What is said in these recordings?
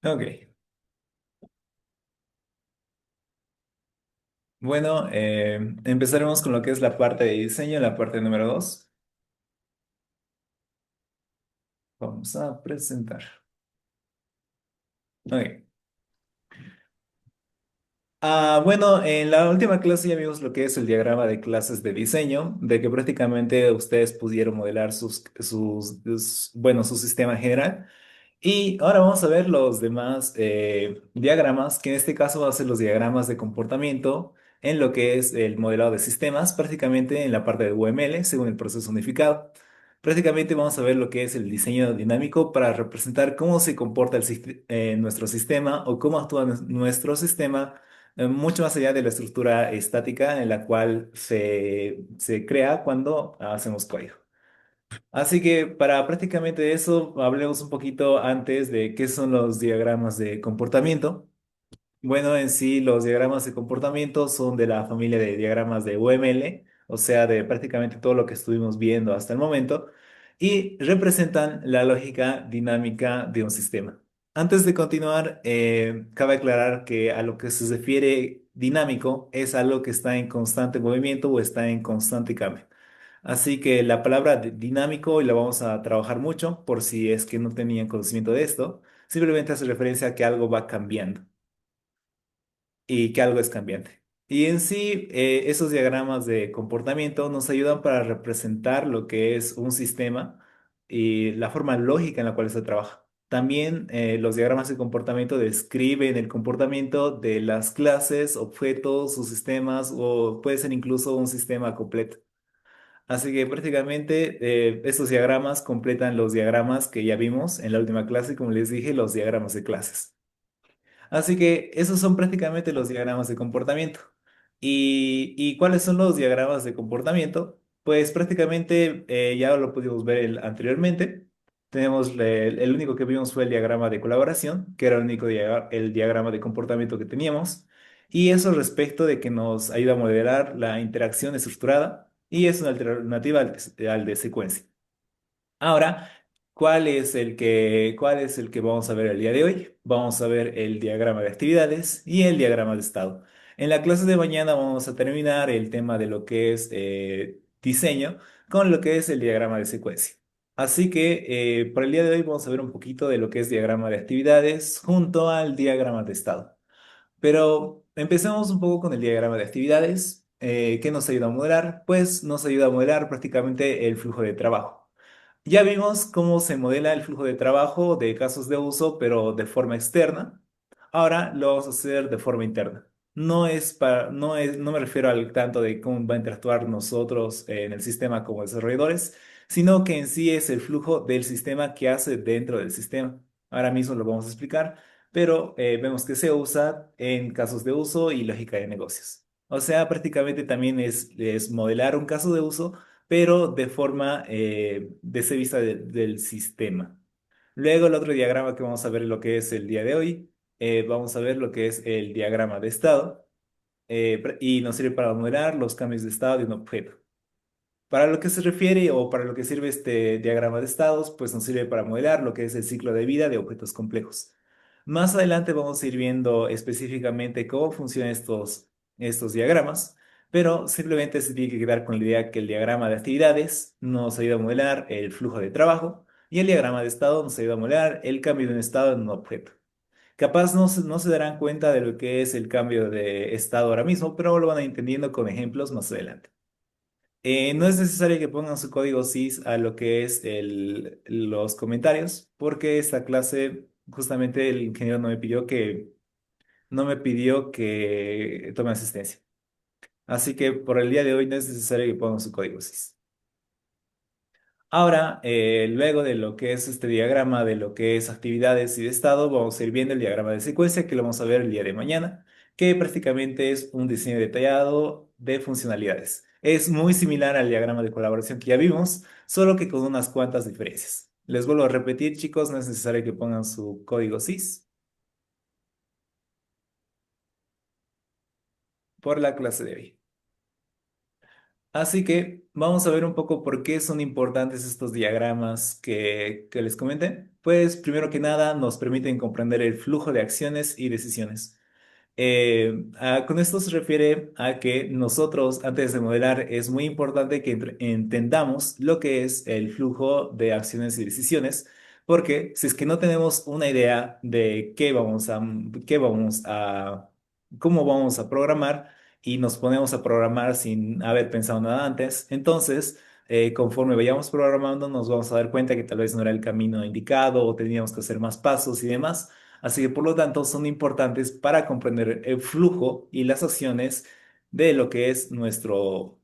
Ok. Bueno, empezaremos con lo que es la parte de diseño, la parte número 2. Vamos a presentar. Ok. Bueno, en la última clase ya vimos lo que es el diagrama de clases de diseño, de que prácticamente ustedes pudieron modelar bueno, su sistema en general. Y ahora vamos a ver los demás diagramas, que en este caso van a ser los diagramas de comportamiento en lo que es el modelado de sistemas, prácticamente en la parte de UML, según el proceso unificado. Prácticamente vamos a ver lo que es el diseño dinámico para representar cómo se comporta nuestro sistema o cómo actúa nuestro sistema, mucho más allá de la estructura estática en la cual se crea cuando hacemos código. Así que para prácticamente eso, hablemos un poquito antes de qué son los diagramas de comportamiento. Bueno, en sí, los diagramas de comportamiento son de la familia de diagramas de UML, o sea, de prácticamente todo lo que estuvimos viendo hasta el momento, y representan la lógica dinámica de un sistema. Antes de continuar, cabe aclarar que a lo que se refiere dinámico es algo que está en constante movimiento o está en constante cambio. Así que la palabra dinámico, y la vamos a trabajar mucho por si es que no tenían conocimiento de esto, simplemente hace referencia a que algo va cambiando y que algo es cambiante. Y en sí, esos diagramas de comportamiento nos ayudan para representar lo que es un sistema y la forma lógica en la cual se trabaja. También los diagramas de comportamiento describen el comportamiento de las clases, objetos, sus sistemas o puede ser incluso un sistema completo. Así que prácticamente estos diagramas completan los diagramas que ya vimos en la última clase, como les dije, los diagramas de clases. Así que esos son prácticamente los diagramas de comportamiento. ¿Y cuáles son los diagramas de comportamiento? Pues prácticamente ya lo pudimos ver anteriormente. Tenemos el único que vimos fue el diagrama de colaboración, que era el único el diagrama de comportamiento que teníamos. Y eso respecto de que nos ayuda a modelar la interacción estructurada y es una alternativa al de secuencia. Ahora, cuál es el que vamos a ver el día de hoy? Vamos a ver el diagrama de actividades y el diagrama de estado. En la clase de mañana vamos a terminar el tema de lo que es diseño con lo que es el diagrama de secuencia. Así que para el día de hoy vamos a ver un poquito de lo que es diagrama de actividades junto al diagrama de estado. Pero empecemos un poco con el diagrama de actividades. ¿Qué nos ayuda a modelar? Pues nos ayuda a modelar prácticamente el flujo de trabajo. Ya vimos cómo se modela el flujo de trabajo de casos de uso, pero de forma externa. Ahora lo vamos a hacer de forma interna. No me refiero al tanto de cómo va a interactuar nosotros en el sistema como desarrolladores, sino que en sí es el flujo del sistema que hace dentro del sistema. Ahora mismo lo vamos a explicar, pero vemos que se usa en casos de uso y lógica de negocios. O sea, prácticamente también es modelar un caso de uso pero de forma de ser vista del sistema. Luego el otro diagrama que vamos a ver lo que es el día de hoy, vamos a ver lo que es el diagrama de estado y nos sirve para modelar los cambios de estado de un objeto. Para lo que se refiere o para lo que sirve este diagrama de estados, pues nos sirve para modelar lo que es el ciclo de vida de objetos complejos. Más adelante vamos a ir viendo específicamente cómo funcionan estos diagramas, pero simplemente se tiene que quedar con la idea que el diagrama de actividades nos ayuda a modelar el flujo de trabajo y el diagrama de estado nos ayuda a modelar el cambio de un estado en un objeto. Capaz no se darán cuenta de lo que es el cambio de estado ahora mismo, pero lo van a ir entendiendo con ejemplos más adelante. No es necesario que pongan su código SYS a lo que es los comentarios, porque esta clase justamente el ingeniero no me pidió que tome asistencia. Así que por el día de hoy no es necesario que pongan su código SYS. Ahora, luego de lo que es este diagrama de lo que es actividades y de estado, vamos a ir viendo el diagrama de secuencia que lo vamos a ver el día de mañana, que prácticamente es un diseño detallado de funcionalidades. Es muy similar al diagrama de colaboración que ya vimos, solo que con unas cuantas diferencias. Les vuelvo a repetir, chicos, no es necesario que pongan su código SYS por la clase de hoy. Así que vamos a ver un poco por qué son importantes estos diagramas que les comenté. Pues primero que nada nos permiten comprender el flujo de acciones y decisiones. Con esto se refiere a que nosotros, antes de modelar, es muy importante que entendamos lo que es el flujo de acciones y decisiones, porque si es que no tenemos una idea de cómo vamos a programar y nos ponemos a programar sin haber pensado nada antes, entonces, conforme vayamos programando, nos vamos a dar cuenta que tal vez no era el camino indicado o teníamos que hacer más pasos y demás. Así que por lo tanto son importantes para comprender el flujo y las acciones de lo que es nuestro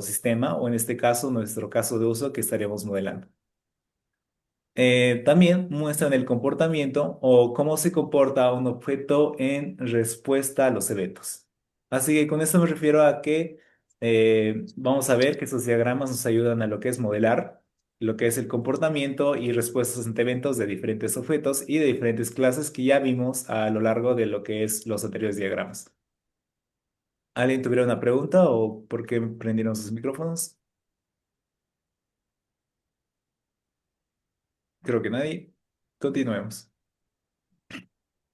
sistema o en este caso nuestro caso de uso que estaríamos modelando. También muestran el comportamiento o cómo se comporta un objeto en respuesta a los eventos. Así que con esto me refiero a que vamos a ver que estos diagramas nos ayudan a lo que es modelar lo que es el comportamiento y respuestas ante eventos de diferentes objetos y de diferentes clases que ya vimos a lo largo de lo que es los anteriores diagramas. ¿Alguien tuviera una pregunta o por qué prendieron sus micrófonos? Creo que nadie. Continuemos.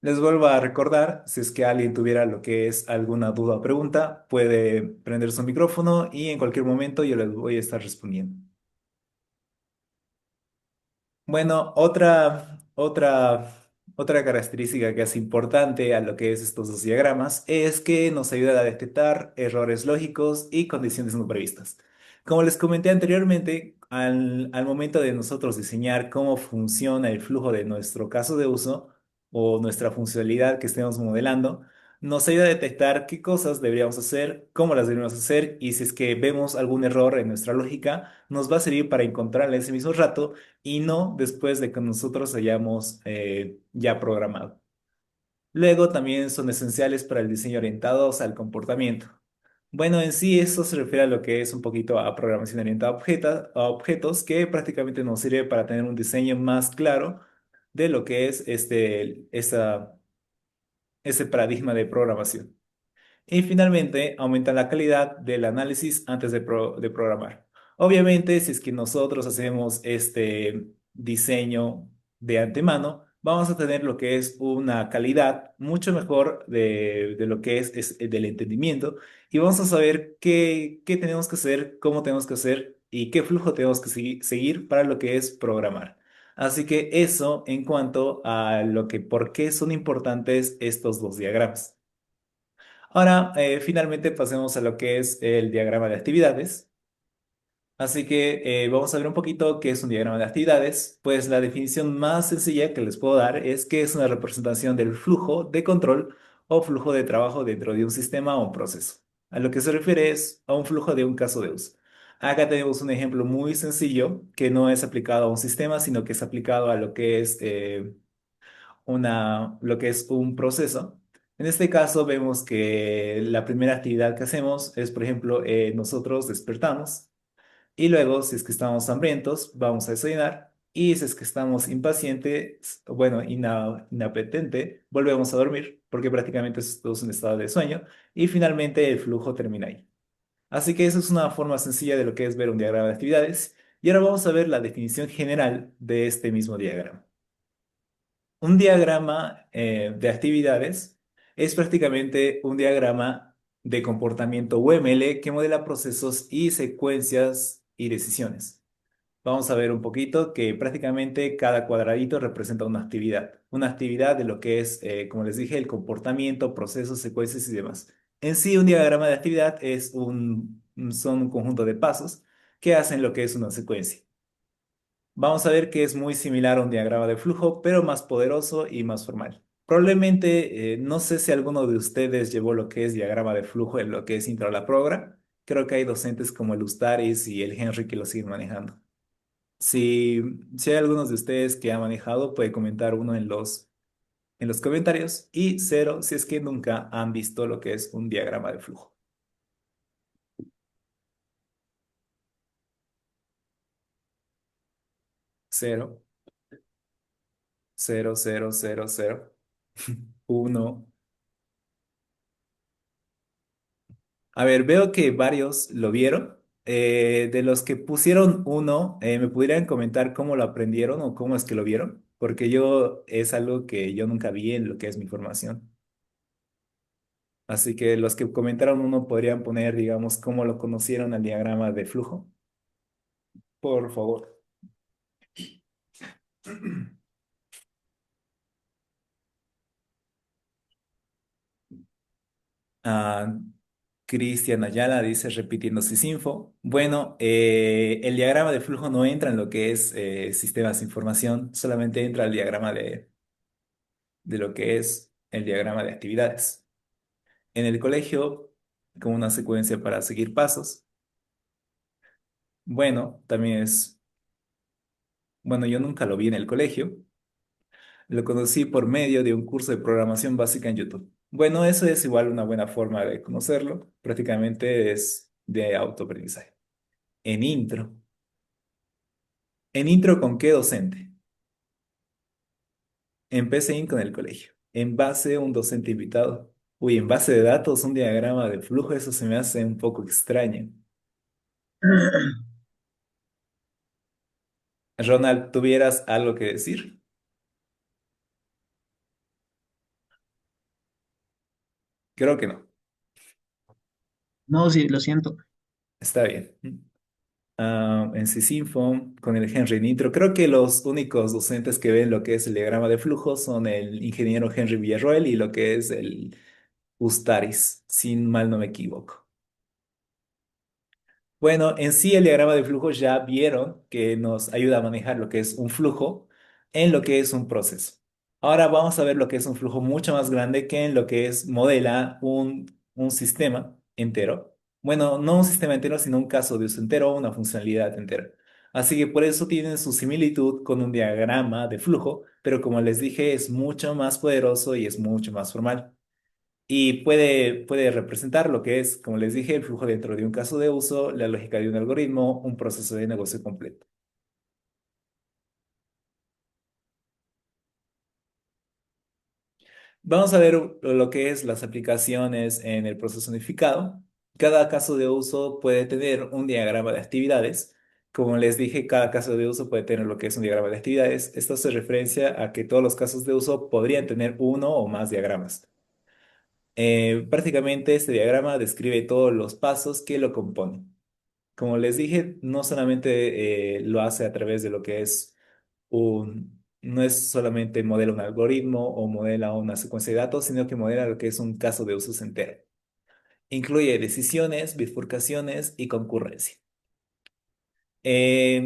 Les vuelvo a recordar, si es que alguien tuviera lo que es alguna duda o pregunta, puede prender su micrófono y en cualquier momento yo les voy a estar respondiendo. Bueno, otra característica que es importante a lo que es estos dos diagramas es que nos ayuda a detectar errores lógicos y condiciones no previstas. Como les comenté anteriormente, al momento de nosotros diseñar cómo funciona el flujo de nuestro caso de uso o nuestra funcionalidad que estemos modelando, nos ayuda a detectar qué cosas deberíamos hacer, cómo las deberíamos hacer y si es que vemos algún error en nuestra lógica, nos va a servir para encontrarla ese mismo rato y no después de que nosotros hayamos ya programado. Luego también son esenciales para el diseño orientados al comportamiento. Bueno, en sí eso se refiere a lo que es un poquito a programación orientada a objetos que prácticamente nos sirve para tener un diseño más claro de lo que es ese paradigma de programación. Y finalmente, aumenta la calidad del análisis antes de programar. Obviamente, si es que nosotros hacemos este diseño de antemano, vamos a tener lo que es una calidad mucho mejor de lo que es del entendimiento y vamos a saber qué tenemos que hacer, cómo tenemos que hacer y qué flujo tenemos que seguir para lo que es programar. Así que eso en cuanto a por qué son importantes estos dos diagramas. Ahora, finalmente pasemos a lo que es el diagrama de actividades. Así que vamos a ver un poquito qué es un diagrama de actividades. Pues la definición más sencilla que les puedo dar es que es una representación del flujo de control o flujo de trabajo dentro de un sistema o un proceso. A lo que se refiere es a un flujo de un caso de uso. Acá tenemos un ejemplo muy sencillo que no es aplicado a un sistema, sino que es aplicado a lo que es lo que es un proceso. En este caso vemos que la primera actividad que hacemos es, por ejemplo, nosotros despertamos y luego, si es que estamos hambrientos, vamos a desayunar y si es que estamos impacientes, bueno, inapetente, volvemos a dormir porque prácticamente esto es un estado de sueño y finalmente el flujo termina ahí. Así que esa es una forma sencilla de lo que es ver un diagrama de actividades y ahora vamos a ver la definición general de este mismo diagrama. Un diagrama de actividades es prácticamente un diagrama de comportamiento UML que modela procesos y secuencias y decisiones. Vamos a ver un poquito que prácticamente cada cuadradito representa una actividad de lo que es, como les dije, el comportamiento, procesos, secuencias y demás. En sí, un diagrama de actividad son un conjunto de pasos que hacen lo que es una secuencia. Vamos a ver que es muy similar a un diagrama de flujo, pero más poderoso y más formal. Probablemente, no sé si alguno de ustedes llevó lo que es diagrama de flujo en lo que es Intro a la Progra. Creo que hay docentes como el Ustaris y el Henry que lo siguen manejando. Si, si hay algunos de ustedes que han manejado, puede comentar uno en los comentarios y cero si es que nunca han visto lo que es un diagrama de flujo. Cero, cero, cero, cero, cero, uno. A ver, veo que varios lo vieron. De los que pusieron uno, ¿me pudieran comentar cómo lo aprendieron o cómo es que lo vieron? Porque yo es algo que yo nunca vi en lo que es mi formación. Así que los que comentaron uno podrían poner, digamos, cómo lo conocieron al diagrama de flujo. Por favor. Ah, Cristian Ayala dice repitiendo Sysinfo. Bueno, el diagrama de flujo no entra en lo que es sistemas de información, solamente entra al diagrama de lo que es el diagrama de actividades. En el colegio, como una secuencia para seguir pasos. Bueno, también es, bueno, yo nunca lo vi en el colegio, lo conocí por medio de un curso de programación básica en YouTube. Bueno, eso es igual una buena forma de conocerlo, prácticamente es de autoaprendizaje. En intro. ¿En intro con qué docente? Empecé in con el colegio. En base, un docente invitado. Uy, en base de datos, un diagrama de flujo, eso se me hace un poco extraño. Ronald, ¿tuvieras algo que decir? Creo que no. No, sí, lo siento. Está bien. En Sysinfo, con el Henry Nitro, creo que los únicos docentes que ven lo que es el diagrama de flujo son el ingeniero Henry Villarroel y lo que es el Ustaris, si mal no me equivoco. Bueno, en sí el diagrama de flujo ya vieron que nos ayuda a manejar lo que es un flujo en lo que es un proceso. Ahora vamos a ver lo que es un flujo mucho más grande que en lo que es modela un sistema entero. Bueno, no un sistema entero, sino un caso de uso entero o una funcionalidad entera. Así que por eso tienen su similitud con un diagrama de flujo, pero como les dije, es mucho más poderoso y es mucho más formal. Y puede representar lo que es, como les dije, el flujo dentro de un caso de uso, la lógica de un algoritmo, un proceso de negocio completo. Vamos a ver lo que es las aplicaciones en el proceso unificado. Cada caso de uso puede tener un diagrama de actividades. Como les dije, cada caso de uso puede tener lo que es un diagrama de actividades. Esto se referencia a que todos los casos de uso podrían tener uno o más diagramas. Prácticamente este diagrama describe todos los pasos que lo componen. Como les dije, no solamente lo hace a través de lo que es no es solamente modela un algoritmo o modela una secuencia de datos, sino que modela lo que es un caso de usos entero. Incluye decisiones, bifurcaciones y concurrencia.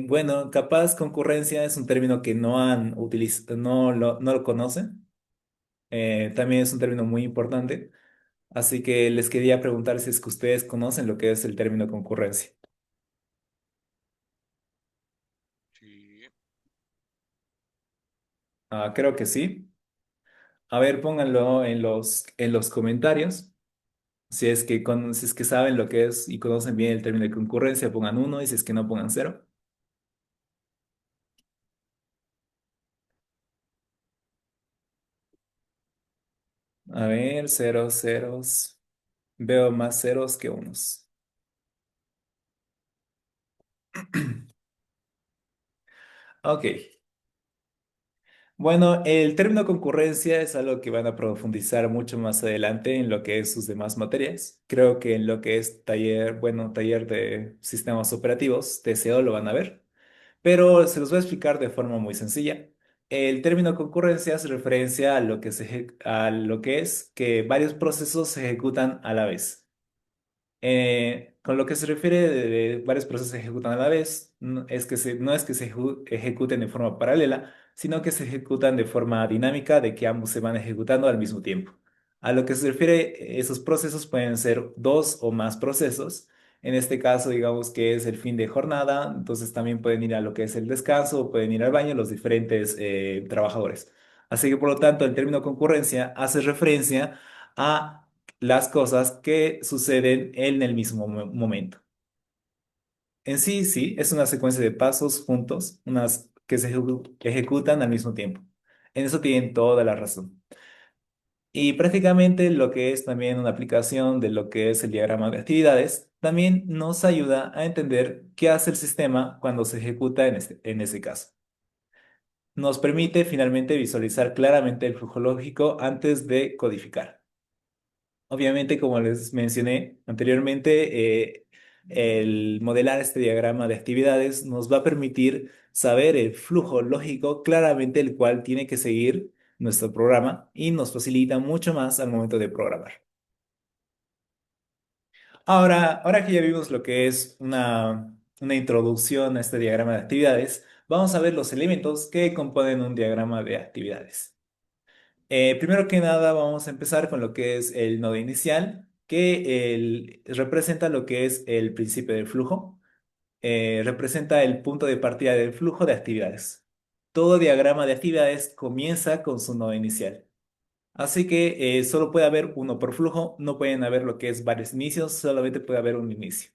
Bueno, capaz concurrencia es un término que no han utilizado, no lo conocen. También es un término muy importante. Así que les quería preguntar si es que ustedes conocen lo que es el término concurrencia. Sí. Ah, creo que sí. A ver, pónganlo en los comentarios. Si es que saben lo que es y conocen bien el término de concurrencia, pongan uno y si es que no, pongan cero. A ver, ceros, ceros. Veo más ceros que unos. Ok. Bueno, el término concurrencia es algo que van a profundizar mucho más adelante en lo que es sus demás materias. Creo que en lo que es taller, bueno, taller de sistemas operativos, TCO, lo van a ver. Pero se los voy a explicar de forma muy sencilla. El término concurrencia hace referencia a a lo que es que varios procesos se ejecutan a la vez. Con lo que se refiere de varios procesos se ejecutan a la vez, no es que se ejecuten de forma paralela, sino que se ejecutan de forma dinámica, de que ambos se van ejecutando al mismo tiempo. A lo que se refiere, esos procesos pueden ser dos o más procesos. En este caso, digamos que es el fin de jornada, entonces también pueden ir a lo que es el descanso, o pueden ir al baño los diferentes trabajadores. Así que por lo tanto, el término concurrencia hace referencia a las cosas que suceden en el mismo momento. En sí, sí, es una secuencia de pasos juntos, unas que se ejecutan al mismo tiempo. En eso tienen toda la razón. Y prácticamente lo que es también una aplicación de lo que es el diagrama de actividades, también nos ayuda a entender qué hace el sistema cuando se ejecuta en ese caso. Nos permite finalmente visualizar claramente el flujo lógico antes de codificar. Obviamente, como les mencioné anteriormente, el modelar este diagrama de actividades nos va a permitir saber el flujo lógico claramente el cual tiene que seguir nuestro programa y nos facilita mucho más al momento de programar. Ahora que ya vimos lo que es una introducción a este diagrama de actividades, vamos a ver los elementos que componen un diagrama de actividades. Primero que nada, vamos a empezar con lo que es el nodo inicial, que representa lo que es el principio del flujo, representa el punto de partida del flujo de actividades. Todo diagrama de actividades comienza con su nodo inicial. Así que solo puede haber uno por flujo, no pueden haber lo que es varios inicios, solamente puede haber un inicio.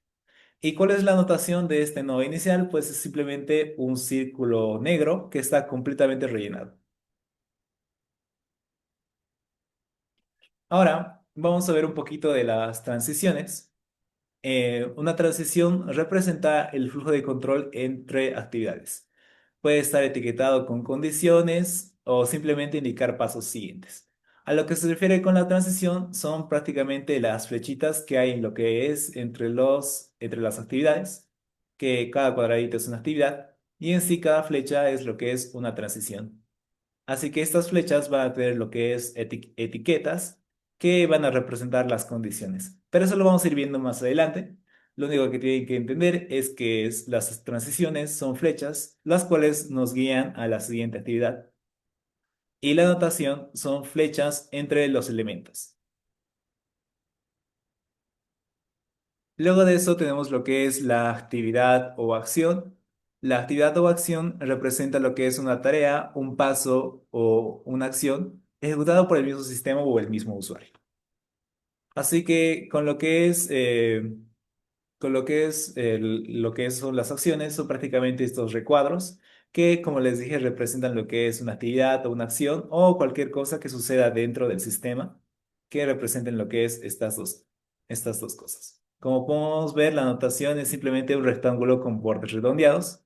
¿Y cuál es la notación de este nodo inicial? Pues es simplemente un círculo negro que está completamente rellenado. Ahora vamos a ver un poquito de las transiciones. Una transición representa el flujo de control entre actividades. Puede estar etiquetado con condiciones o simplemente indicar pasos siguientes. A lo que se refiere con la transición son prácticamente las flechitas que hay en lo que es entre las actividades, que cada cuadradito es una actividad y en sí cada flecha es lo que es una transición. Así que estas flechas van a tener lo que es etiquetas que van a representar las condiciones. Pero eso lo vamos a ir viendo más adelante. Lo único que tienen que entender es que las transiciones son flechas, las cuales nos guían a la siguiente actividad. Y la notación son flechas entre los elementos. Luego de eso tenemos lo que es la actividad o acción. La actividad o acción representa lo que es una tarea, un paso o una acción ejecutado por el mismo sistema o el mismo usuario. Así que con lo que son las acciones, son prácticamente estos recuadros que, como les dije, representan lo que es una actividad o una acción o cualquier cosa que suceda dentro del sistema que representen lo que es estas dos cosas. Como podemos ver, la notación es simplemente un rectángulo con bordes redondeados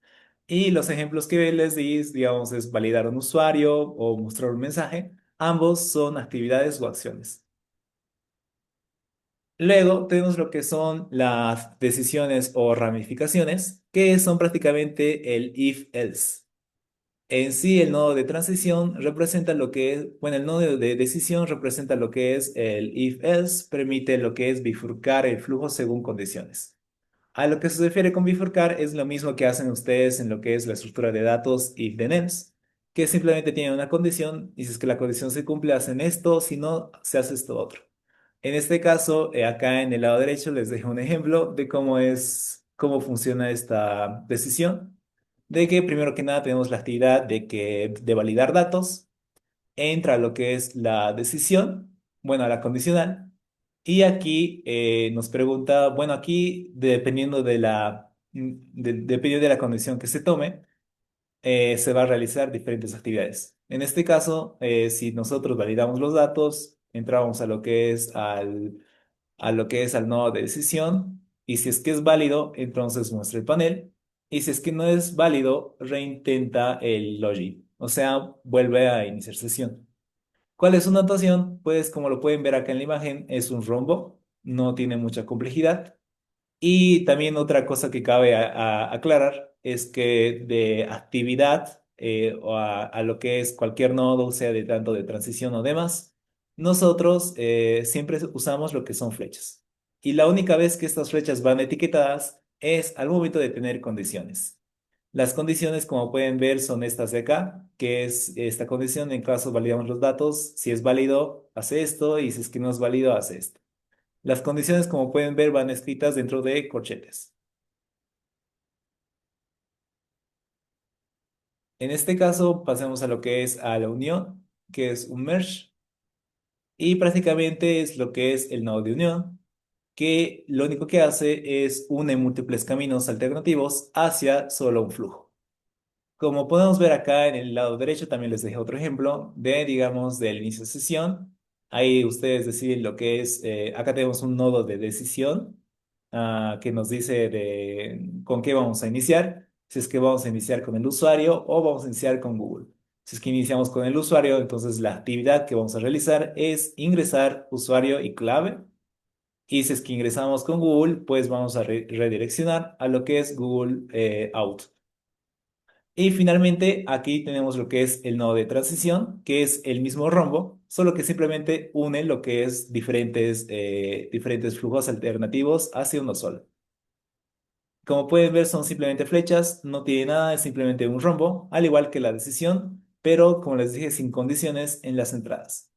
y los ejemplos que les di, digamos, es validar un usuario o mostrar un mensaje. Ambos son actividades o acciones. Luego tenemos lo que son las decisiones o ramificaciones, que son prácticamente el if-else. En sí, el nodo de transición representa lo que es, bueno, el nodo de decisión representa lo que es el if-else, permite lo que es bifurcar el flujo según condiciones. A lo que se refiere con bifurcar es lo mismo que hacen ustedes en lo que es la estructura de datos if then else, que simplemente tienen una condición y si es que la condición se cumple, hacen esto, si no, se hace esto otro. En este caso, acá en el lado derecho les dejo un ejemplo de cómo funciona esta decisión, de que primero que nada tenemos la actividad de validar datos, entra lo que es la decisión, bueno, la condicional, y aquí nos pregunta, bueno, aquí dependiendo dependiendo de la condición que se tome, se va a realizar diferentes actividades. En este caso, si nosotros validamos los datos, entramos a lo que es a lo que es al nodo de decisión, y si es que es válido, entonces muestra el panel, y si es que no es válido, reintenta el login, o sea, vuelve a iniciar sesión. ¿Cuál es su notación? Pues como lo pueden ver acá en la imagen, es un rombo, no tiene mucha complejidad. Y también otra cosa que cabe aclarar es que de actividad a lo que es cualquier nodo, sea de tanto de transición o demás, nosotros siempre usamos lo que son flechas. Y la única vez que estas flechas van etiquetadas es al momento de tener condiciones. Las condiciones, como pueden ver, son estas de acá, que es esta condición en caso validamos los datos. Si es válido, hace esto, y si es que no es válido, hace esto. Las condiciones, como pueden ver, van escritas dentro de corchetes. En este caso, pasemos a lo que es a la unión, que es un merge, y prácticamente es lo que es el nodo de unión, que lo único que hace es une múltiples caminos alternativos hacia solo un flujo. Como podemos ver acá en el lado derecho, también les dejé otro ejemplo de, digamos, del inicio de sesión. Ahí ustedes deciden lo que es, acá tenemos un nodo de decisión que nos dice con qué vamos a iniciar, si es que vamos a iniciar con el usuario o vamos a iniciar con Google. Si es que iniciamos con el usuario, entonces la actividad que vamos a realizar es ingresar usuario y clave. Y si es que ingresamos con Google, pues vamos a redireccionar a lo que es Google Out. Y finalmente aquí tenemos lo que es el nodo de transición, que es el mismo rombo, solo que simplemente une lo que es diferentes flujos alternativos hacia uno solo. Como pueden ver, son simplemente flechas, no tiene nada, es simplemente un rombo, al igual que la decisión, pero como les dije, sin condiciones en las entradas.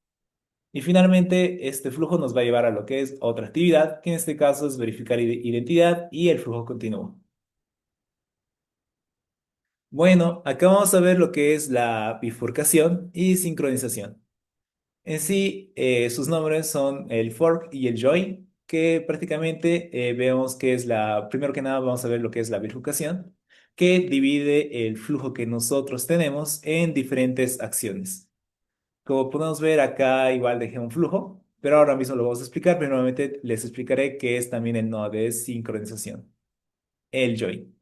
Y finalmente, este flujo nos va a llevar a lo que es otra actividad, que en este caso es verificar identidad y el flujo continuo. Bueno, acá vamos a ver lo que es la bifurcación y sincronización. En sí, sus nombres son el fork y el join, que prácticamente vemos que es primero que nada vamos a ver lo que es la bifurcación, que divide el flujo que nosotros tenemos en diferentes acciones. Como podemos ver acá, igual dejé un flujo, pero ahora mismo lo vamos a explicar, pero nuevamente les explicaré qué es también el nodo de sincronización, el join.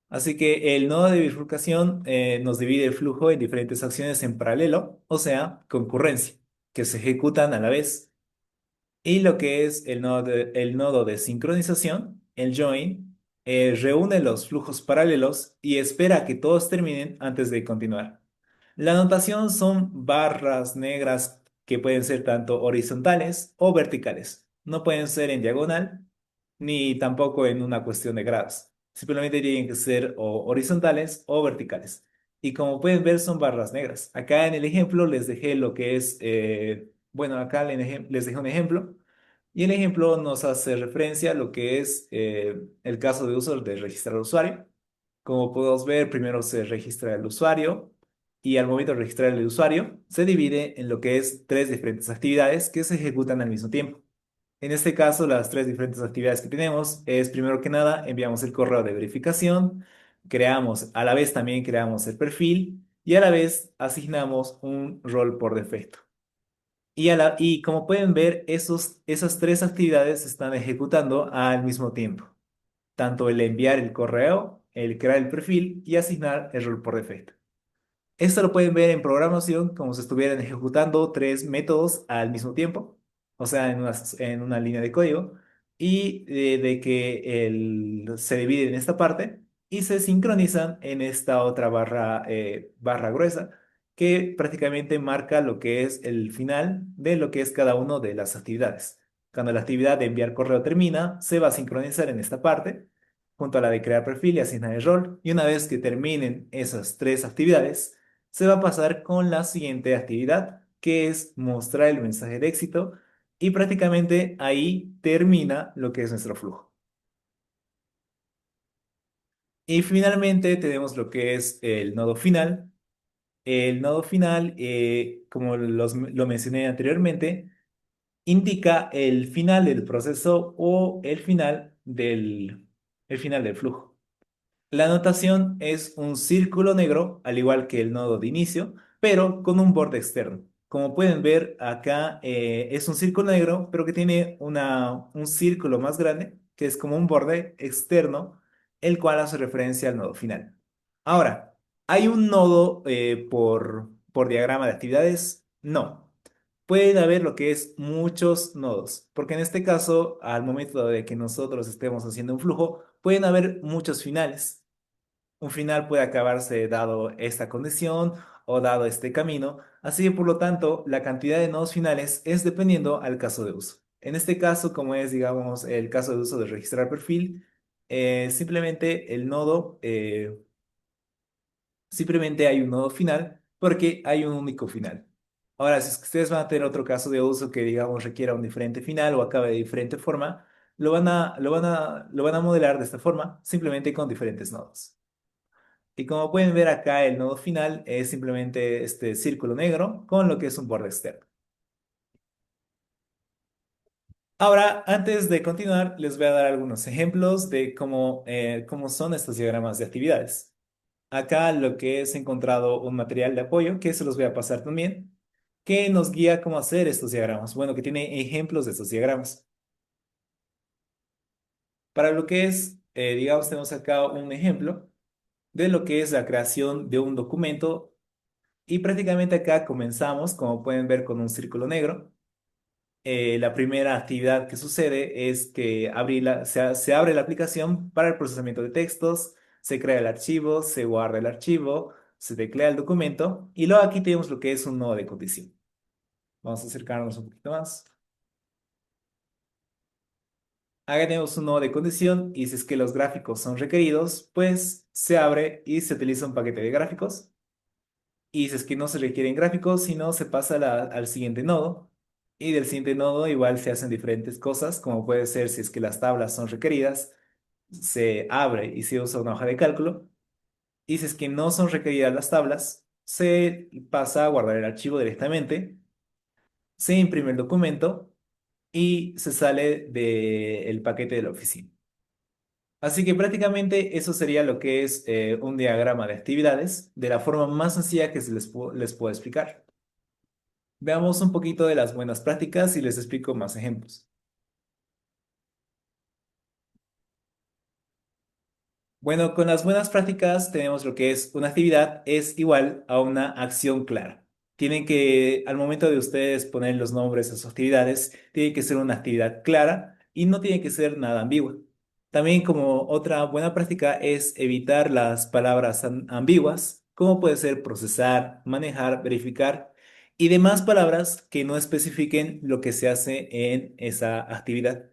Así que el nodo de bifurcación nos divide el flujo en diferentes acciones en paralelo, o sea, concurrencia, que se ejecutan a la vez. Y lo que es el nodo de sincronización, el join, reúne los flujos paralelos y espera a que todos terminen antes de continuar. La notación son barras negras que pueden ser tanto horizontales o verticales. No pueden ser en diagonal ni tampoco en una cuestión de grados. Simplemente tienen que ser o horizontales o verticales. Y como pueden ver, son barras negras. Acá en el ejemplo les dejé lo que es, bueno, acá les dejé un ejemplo. Y el ejemplo nos hace referencia a lo que es el caso de uso de registrar usuario. Como podemos ver, primero se registra el usuario y al momento de registrar el usuario se divide en lo que es tres diferentes actividades que se ejecutan al mismo tiempo. En este caso, las tres diferentes actividades que tenemos es, primero que nada, enviamos el correo de verificación, a la vez también creamos el perfil y a la vez asignamos un rol por defecto. Y como pueden ver, esas tres actividades se están ejecutando al mismo tiempo. Tanto el enviar el correo, el crear el perfil y asignar el rol por defecto. Esto lo pueden ver en programación como si estuvieran ejecutando tres métodos al mismo tiempo, o sea, en una línea de código, y de que se dividen en esta parte y se sincronizan en esta otra barra gruesa, que prácticamente marca lo que es el final de lo que es cada una de las actividades. Cuando la actividad de enviar correo termina, se va a sincronizar en esta parte, junto a la de crear perfil y asignar el rol, y una vez que terminen esas tres actividades, se va a pasar con la siguiente actividad, que es mostrar el mensaje de éxito y prácticamente ahí termina lo que es nuestro flujo. Y finalmente tenemos lo que es el nodo final. El nodo final, como lo mencioné anteriormente, indica el final del proceso o el final del flujo. La notación es un círculo negro, al igual que el nodo de inicio, pero con un borde externo. Como pueden ver acá, es un círculo negro, pero que tiene un círculo más grande, que es como un borde externo, el cual hace referencia al nodo final. Ahora, ¿hay un nodo por diagrama de actividades? No. Pueden haber lo que es muchos nodos, porque en este caso, al momento de que nosotros estemos haciendo un flujo, pueden haber muchos finales. Un final puede acabarse dado esta condición o dado este camino, así que por lo tanto la cantidad de nodos finales es dependiendo al caso de uso. En este caso, como es, digamos, el caso de uso de registrar perfil, simplemente simplemente hay un nodo final porque hay un único final. Ahora, si es que ustedes van a tener otro caso de uso que, digamos, requiera un diferente final o acabe de diferente forma, lo van a modelar de esta forma, simplemente con diferentes nodos. Y como pueden ver acá, el nodo final es simplemente este círculo negro con lo que es un borde externo. Ahora, antes de continuar, les voy a dar algunos ejemplos de cómo son estos diagramas de actividades. Acá lo que es encontrado un material de apoyo que se los voy a pasar también. que nos guía cómo hacer estos diagramas. Bueno, que tiene ejemplos de estos diagramas. Para lo que es, digamos, tenemos acá un ejemplo de lo que es la creación de un documento y prácticamente acá comenzamos, como pueden ver, con un círculo negro. La primera actividad que sucede es que se abre la aplicación para el procesamiento de textos, se crea el archivo, se guarda el archivo, se teclea el documento y luego aquí tenemos lo que es un nodo de condición. Vamos a acercarnos un poquito más. Acá tenemos un nodo de condición y si es que los gráficos son requeridos, pues se abre y se utiliza un paquete de gráficos. Y si es que no se requieren gráficos, sino se pasa al siguiente nodo. Y del siguiente nodo igual se hacen diferentes cosas, como puede ser si es que las tablas son requeridas, se abre y se usa una hoja de cálculo. Y si es que no son requeridas las tablas, se pasa a guardar el archivo directamente, se imprime el documento y se sale del paquete de la oficina. Así que prácticamente eso sería lo que es un diagrama de actividades de la forma más sencilla que les puedo explicar. Veamos un poquito de las buenas prácticas y les explico más ejemplos. Bueno, con las buenas prácticas tenemos lo que es una actividad es igual a una acción clara. Tienen que, al momento de ustedes poner los nombres a sus actividades, tiene que ser una actividad clara y no tiene que ser nada ambigua. También como otra buena práctica es evitar las palabras ambiguas, como puede ser procesar, manejar, verificar y demás palabras que no especifiquen lo que se hace en esa actividad.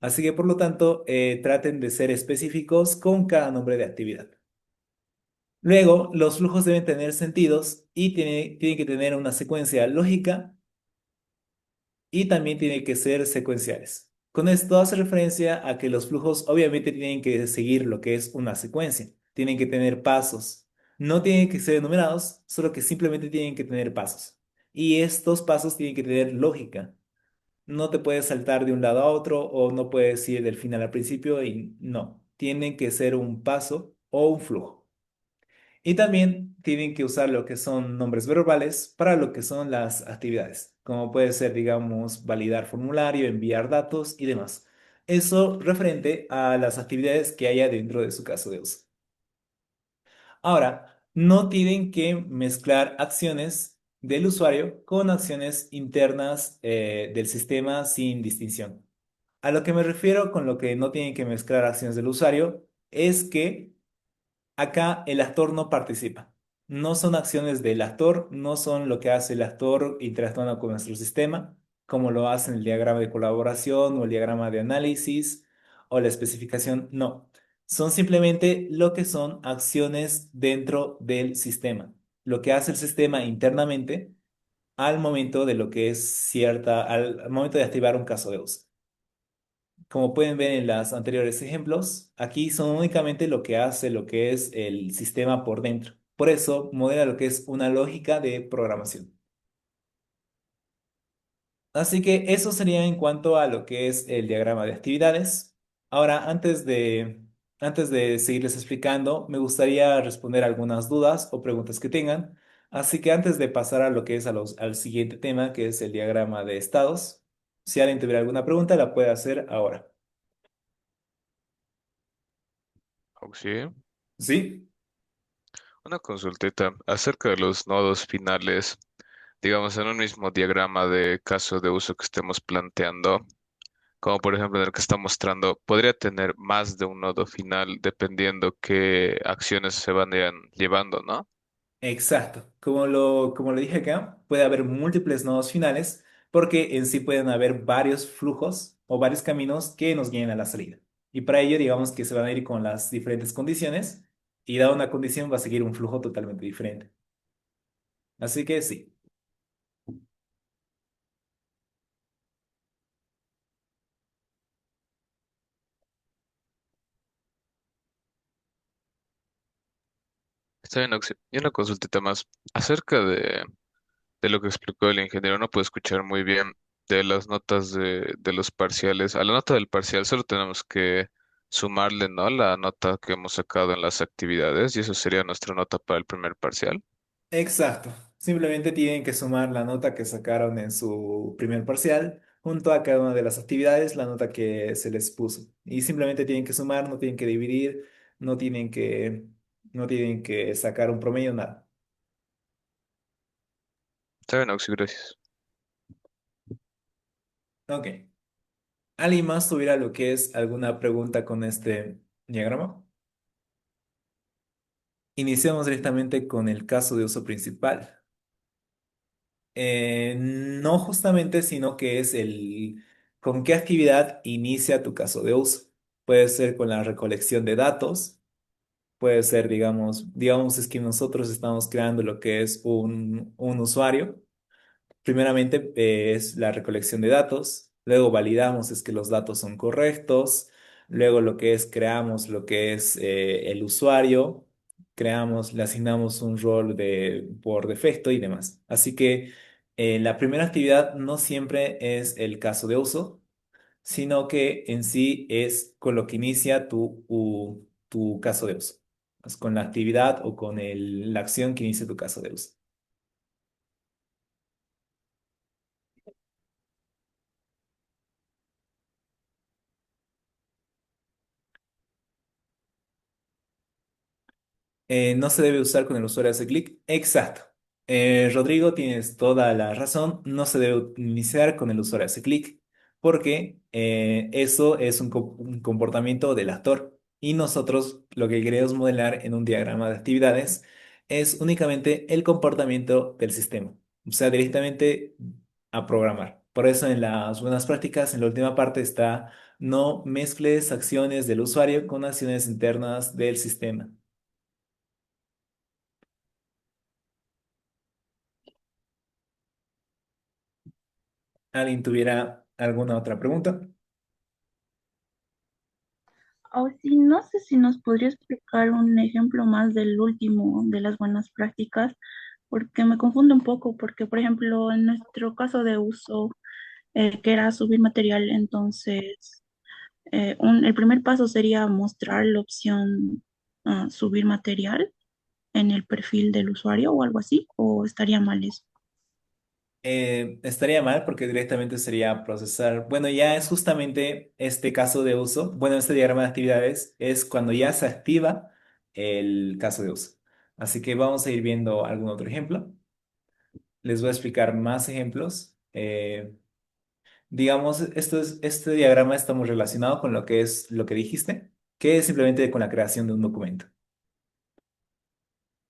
Así que por lo tanto, traten de ser específicos con cada nombre de actividad. Luego, los flujos deben tener sentidos y tienen que tener una secuencia lógica y también tienen que ser secuenciales. Con esto hace referencia a que los flujos obviamente tienen que seguir lo que es una secuencia, tienen que tener pasos. No tienen que ser enumerados, solo que simplemente tienen que tener pasos. Y estos pasos tienen que tener lógica. No te puedes saltar de un lado a otro o no puedes ir del final al principio y no. Tienen que ser un paso o un flujo. Y también tienen que usar lo que son nombres verbales para lo que son las actividades, como puede ser, digamos, validar formulario, enviar datos y demás. Eso referente a las actividades que haya dentro de su caso de uso. Ahora, no tienen que mezclar acciones del usuario con acciones internas del sistema sin distinción. A lo que me refiero con lo que no tienen que mezclar acciones del usuario es que acá el actor no participa. No son acciones del actor, no son lo que hace el actor interactuando con nuestro sistema, como lo hace en el diagrama de colaboración o el diagrama de análisis o la especificación. No, son simplemente lo que son acciones dentro del sistema. Lo que hace el sistema internamente al momento de lo que es al momento de activar un caso de uso. Como pueden ver en los anteriores ejemplos, aquí son únicamente lo que hace lo que es el sistema por dentro. Por eso modela lo que es una lógica de programación. Así que eso sería en cuanto a lo que es el diagrama de actividades. Ahora, antes de seguirles explicando, me gustaría responder algunas dudas o preguntas que tengan. Así que antes de pasar a lo que es al siguiente tema, que es el diagrama de estados, si alguien tuviera alguna pregunta, la puede hacer ahora. Sí. ¿Sí? Una consultita acerca de los nodos finales, digamos, en un mismo diagrama de caso de uso que estemos planteando, como por ejemplo en el que está mostrando, podría tener más de un nodo final dependiendo qué acciones se van llevando, ¿no? Exacto. Como lo dije acá, puede haber múltiples nodos finales porque en sí pueden haber varios flujos o varios caminos que nos guíen a la salida. Y para ello, digamos que se van a ir con las diferentes condiciones y dada una condición va a seguir un flujo totalmente diferente. Así que sí. Está bien, Oxy. Y una consultita más acerca de lo que explicó el ingeniero. No puedo escuchar muy bien de las notas de los parciales. A la nota del parcial solo tenemos que sumarle, ¿no? La nota que hemos sacado en las actividades y eso sería nuestra nota para el primer parcial. Exacto. Simplemente tienen que sumar la nota que sacaron en su primer parcial junto a cada una de las actividades, la nota que se les puso. Y simplemente tienen que sumar, no tienen que dividir, no tienen que, no tienen que sacar un promedio, nada. Está bien, Oxy, gracias. Ok. ¿Alguien más tuviera lo que es alguna pregunta con este diagrama? Iniciamos directamente con el caso de uso principal. No justamente, sino que es el con qué actividad inicia tu caso de uso. Puede ser con la recolección de datos, puede ser, digamos es que nosotros estamos creando lo que es un usuario. Primeramente es la recolección de datos, luego validamos es que los datos son correctos, luego lo que es creamos lo que es el usuario, creamos, le asignamos un rol por defecto y demás. Así que la primera actividad no siempre es el caso de uso, sino que en sí es con lo que inicia tu caso de uso, es con la actividad o con la acción que inicia tu caso de uso. No se debe usar con el usuario hace clic. Exacto. Rodrigo, tienes toda la razón. No se debe iniciar con el usuario hace clic porque eso es un comportamiento del actor. Y nosotros lo que queremos modelar en un diagrama de actividades es únicamente el comportamiento del sistema. O sea, directamente a programar. Por eso en las buenas prácticas, en la última parte está no mezcles acciones del usuario con acciones internas del sistema. ¿Alguien tuviera alguna otra pregunta? O si no sé si nos podría explicar un ejemplo más del último de las buenas prácticas, porque me confunde un poco, porque por ejemplo en nuestro caso de uso, que era subir material, entonces el primer paso sería mostrar la opción subir material en el perfil del usuario o algo así, o estaría mal eso. Estaría mal porque directamente sería procesar. Bueno, ya es justamente este caso de uso. Bueno, este diagrama de actividades es cuando ya se activa el caso de uso. Así que vamos a ir viendo algún otro ejemplo. Les voy a explicar más ejemplos. Digamos, este diagrama está muy relacionado con lo que es lo que dijiste, que es simplemente con la creación de un documento.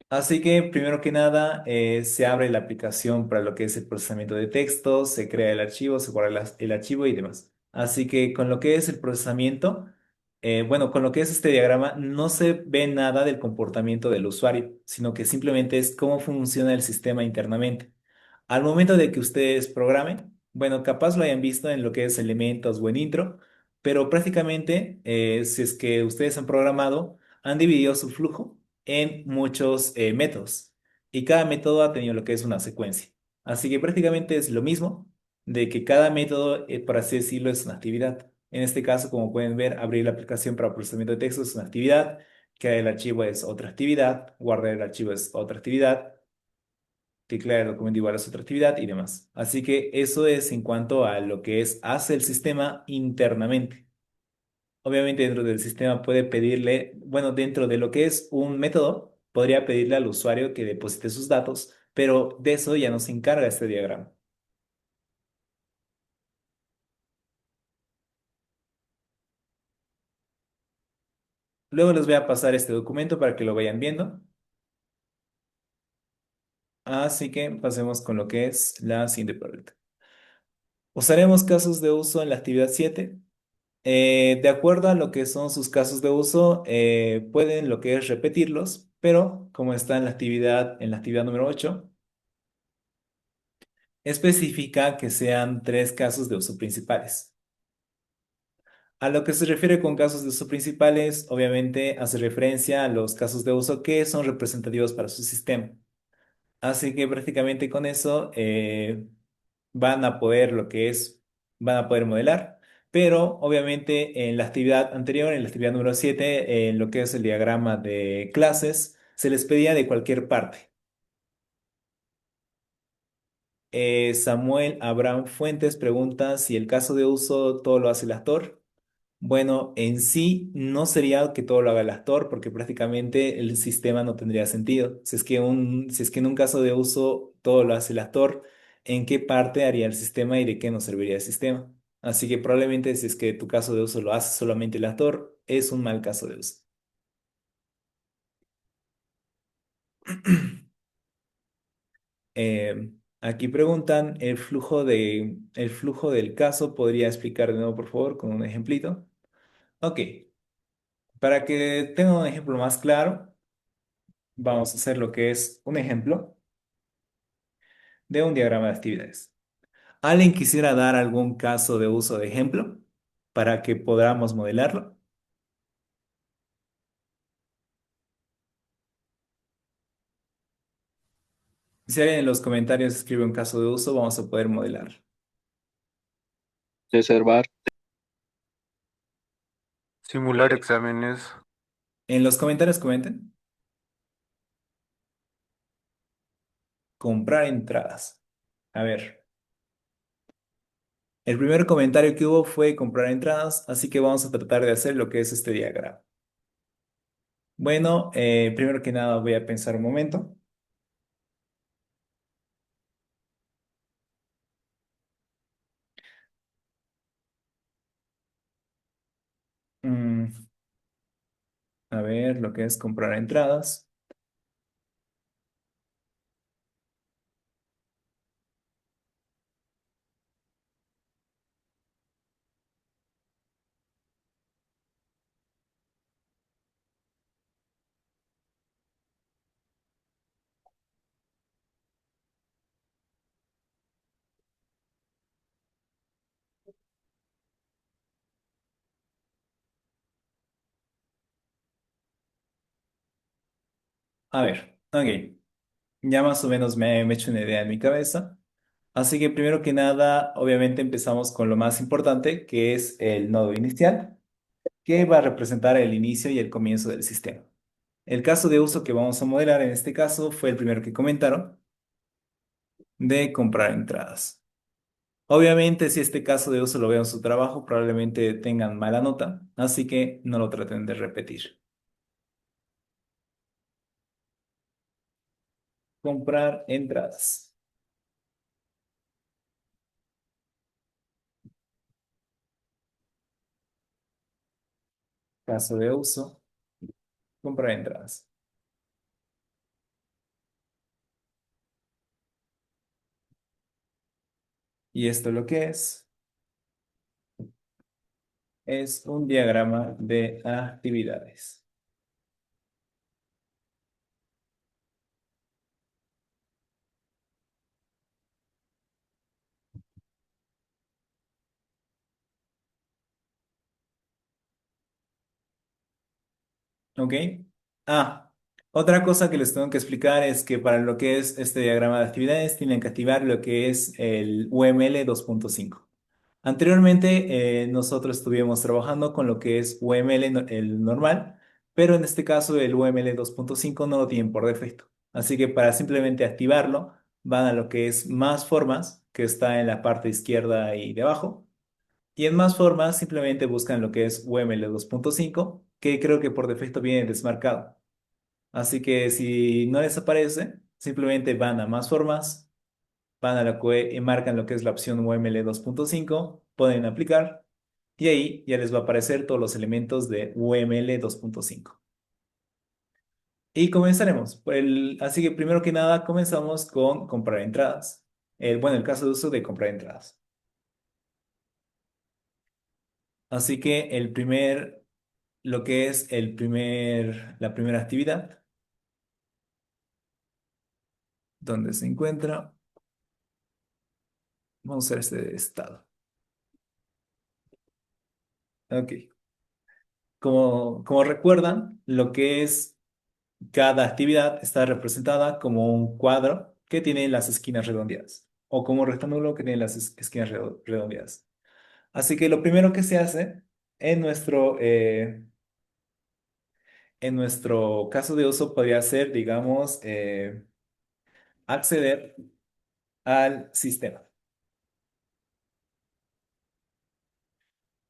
Así que primero que nada se abre la aplicación para lo que es el procesamiento de texto, se crea el archivo, se guarda el archivo y demás. Así que con lo que es el procesamiento, bueno, con lo que es este diagrama no se ve nada del comportamiento del usuario, sino que simplemente es cómo funciona el sistema internamente. Al momento de que ustedes programen, bueno, capaz lo hayan visto en lo que es elementos o en intro, pero prácticamente si es que ustedes han programado, han dividido su flujo en muchos métodos y cada método ha tenido lo que es una secuencia. Así que prácticamente es lo mismo de que cada método, por así decirlo, es una actividad. En este caso, como pueden ver, abrir la aplicación para procesamiento de texto es una actividad, crear el archivo es otra actividad, guardar el archivo es otra actividad, teclear el documento igual es otra actividad y demás. Así que eso es en cuanto a lo que es hace el sistema internamente. Obviamente dentro del sistema puede pedirle, bueno, dentro de lo que es un método, podría pedirle al usuario que deposite sus datos, pero de eso ya no se encarga este diagrama. Luego les voy a pasar este documento para que lo vayan viendo. Así que pasemos con lo que es la siguiente pregunta. Usaremos casos de uso en la actividad 7. De acuerdo a lo que son sus casos de uso, pueden lo que es repetirlos, pero como está en la actividad número 8, especifica que sean tres casos de uso principales. A lo que se refiere con casos de uso principales, obviamente hace referencia a los casos de uso que son representativos para su sistema. Así que prácticamente con eso van a poder lo que es, van a poder modelar. Pero obviamente en la actividad anterior, en la actividad número 7, en lo que es el diagrama de clases, se les pedía de cualquier parte. Samuel Abraham Fuentes pregunta si el caso de uso todo lo hace el actor. Bueno, en sí no sería que todo lo haga el actor, porque prácticamente el sistema no tendría sentido. Si es que en un caso de uso todo lo hace el actor, ¿en qué parte haría el sistema y de qué nos serviría el sistema? Así que probablemente si es que tu caso de uso lo hace solamente el actor, es un mal caso de uso. Aquí preguntan el flujo del caso. ¿Podría explicar de nuevo, por favor, con un ejemplito? Ok, para que tenga un ejemplo más claro, vamos a hacer lo que es un ejemplo de un diagrama de actividades. ¿Alguien quisiera dar algún caso de uso de ejemplo para que podamos modelarlo? Si alguien en los comentarios escribe un caso de uso, vamos a poder modelarlo. Reservar. Simular exámenes. En los comentarios comenten. Comprar entradas. A ver, el primer comentario que hubo fue comprar entradas, así que vamos a tratar de hacer lo que es este diagrama. Bueno, primero que nada voy a pensar un momento. Mm, a ver, lo que es comprar entradas. A ver, ok. Ya más o menos me he hecho una idea en mi cabeza. Así que primero que nada, obviamente empezamos con lo más importante, que es el nodo inicial, que va a representar el inicio y el comienzo del sistema. El caso de uso que vamos a modelar en este caso fue el primero que comentaron, de comprar entradas. Obviamente, si este caso de uso lo veo en su trabajo, probablemente tengan mala nota, así que no lo traten de repetir. Comprar entradas. Caso de uso, comprar entradas. Y esto lo que es un diagrama de actividades. ¿Ok? Ah, otra cosa que les tengo que explicar es que para lo que es este diagrama de actividades tienen que activar lo que es el UML 2.5. Anteriormente nosotros estuvimos trabajando con lo que es UML el normal, pero en este caso el UML 2.5 no lo tienen por defecto. Así que para simplemente activarlo van a lo que es más formas, que está en la parte izquierda y de abajo. Y en más formas simplemente buscan lo que es UML 2.5, que creo que por defecto viene desmarcado. Así que si no les aparece, simplemente van a más formas, van a marcan lo que es la opción UML 2.5, pueden aplicar y ahí ya les va a aparecer todos los elementos de UML 2.5. Y comenzaremos. Así que primero que nada comenzamos con comprar entradas. Bueno, el caso de uso de comprar entradas. Así que lo que es la primera actividad, donde se encuentra, vamos a hacer este estado. Ok. Como recuerdan, lo que es cada actividad está representada como un cuadro que tiene las esquinas redondeadas o como un rectángulo que tiene las esquinas redondeadas. Así que lo primero que se hace en en nuestro caso de uso podría ser, digamos, acceder al sistema.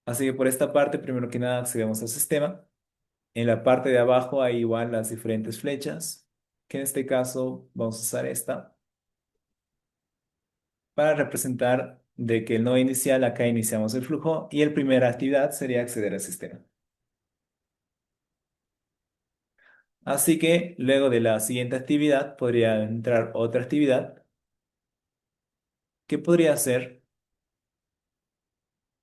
Así que por esta parte, primero que nada, accedemos al sistema. En la parte de abajo hay igual las diferentes flechas, que en este caso vamos a usar esta para representar de que el nodo inicial, acá iniciamos el flujo y el primera actividad sería acceder al sistema. Así que luego de la siguiente actividad podría entrar otra actividad que podría ser,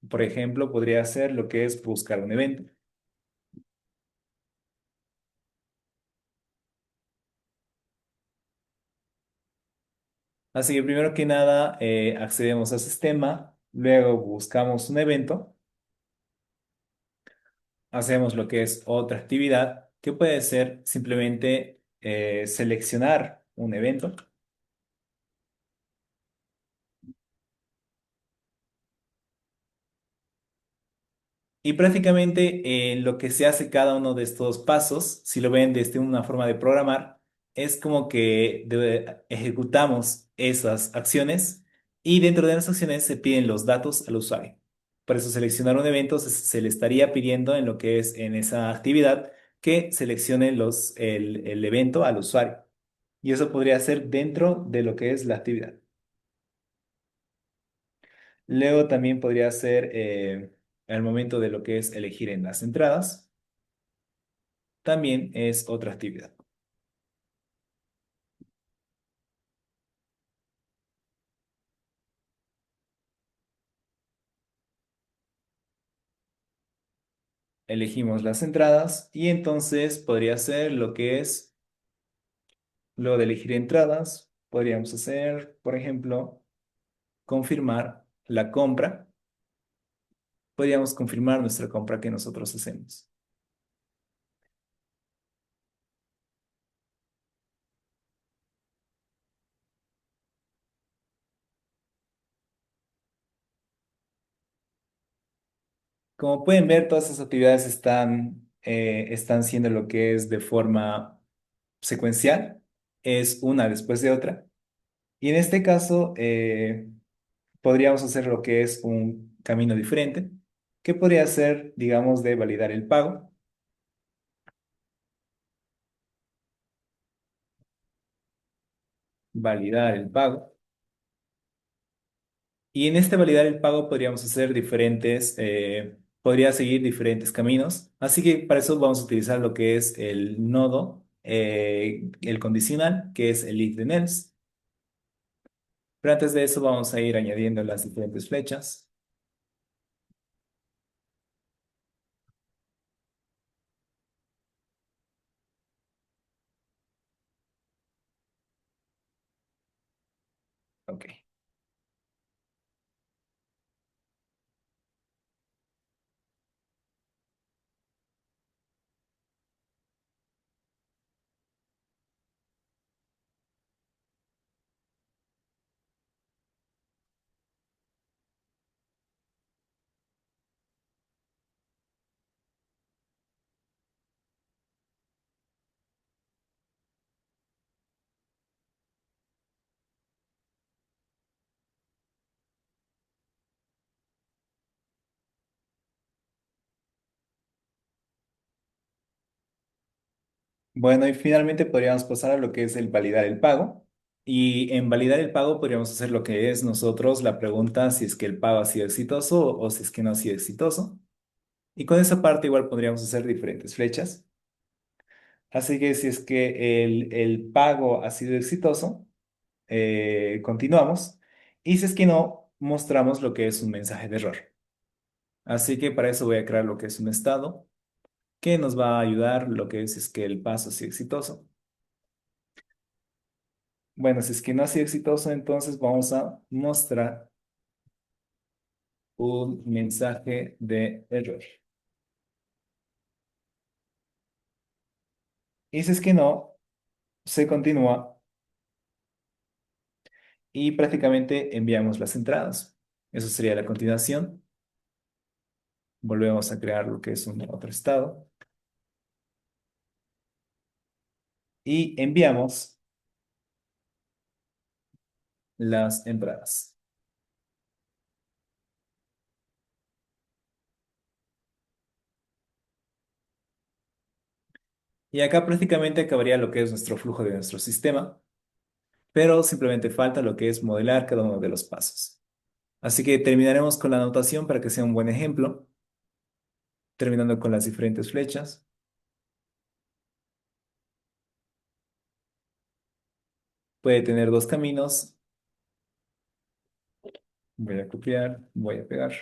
por ejemplo, podría ser lo que es buscar un evento. Así que primero que nada accedemos al sistema, luego buscamos un evento, hacemos lo que es otra actividad que puede ser simplemente seleccionar un evento. Y prácticamente lo que se hace cada uno de estos pasos, si lo ven desde una forma de programar, es como que ejecutamos esas acciones y dentro de las acciones se piden los datos al usuario. Por eso seleccionar un evento se le estaría pidiendo en lo que es en esa actividad que seleccione el evento al usuario. Y eso podría ser dentro de lo que es la actividad. Luego también podría ser al momento de lo que es elegir en las entradas. También es otra actividad. Elegimos las entradas y entonces podría ser lo que es, luego de elegir entradas, podríamos hacer, por ejemplo, confirmar la compra. Podríamos confirmar nuestra compra que nosotros hacemos. Como pueden ver, todas esas actividades están siendo lo que es de forma secuencial. Es una después de otra. Y en este caso, podríamos hacer lo que es un camino diferente, que podría ser, digamos, de validar el pago. Validar el pago. Y en este validar el pago podríamos hacer podría seguir diferentes caminos. Así que para eso vamos a utilizar lo que es el nodo, el condicional, que es el if then else. Pero antes de eso vamos a ir añadiendo las diferentes flechas. Ok. Bueno, y finalmente podríamos pasar a lo que es el validar el pago. Y en validar el pago podríamos hacer lo que es nosotros la pregunta si es que el pago ha sido exitoso o si es que no ha sido exitoso. Y con esa parte igual podríamos hacer diferentes flechas. Así que si es que el pago ha sido exitoso, continuamos. Y si es que no, mostramos lo que es un mensaje de error. Así que para eso voy a crear lo que es un estado que nos va a ayudar lo que es que el paso ha sido exitoso. Bueno, si es que no ha sido exitoso, entonces vamos a mostrar un mensaje de error. Y si es que no, se continúa y prácticamente enviamos las entradas. Eso sería la continuación. Volvemos a crear lo que es un otro estado y enviamos las entradas. Y acá prácticamente acabaría lo que es nuestro flujo de nuestro sistema, pero simplemente falta lo que es modelar cada uno de los pasos. Así que terminaremos con la anotación para que sea un buen ejemplo, terminando con las diferentes flechas. Puede tener dos caminos. Voy a copiar, voy a pegar.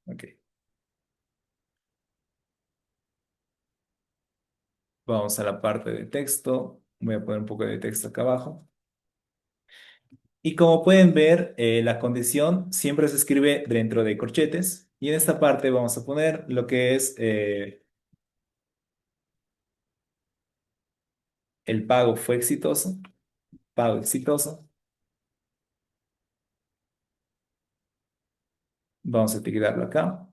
Ok. Vamos a la parte de texto. Voy a poner un poco de texto acá abajo. Y como pueden ver, la condición siempre se escribe dentro de corchetes. Y en esta parte vamos a poner lo que es el pago fue exitoso. Pago exitoso. Vamos a etiquetarlo acá.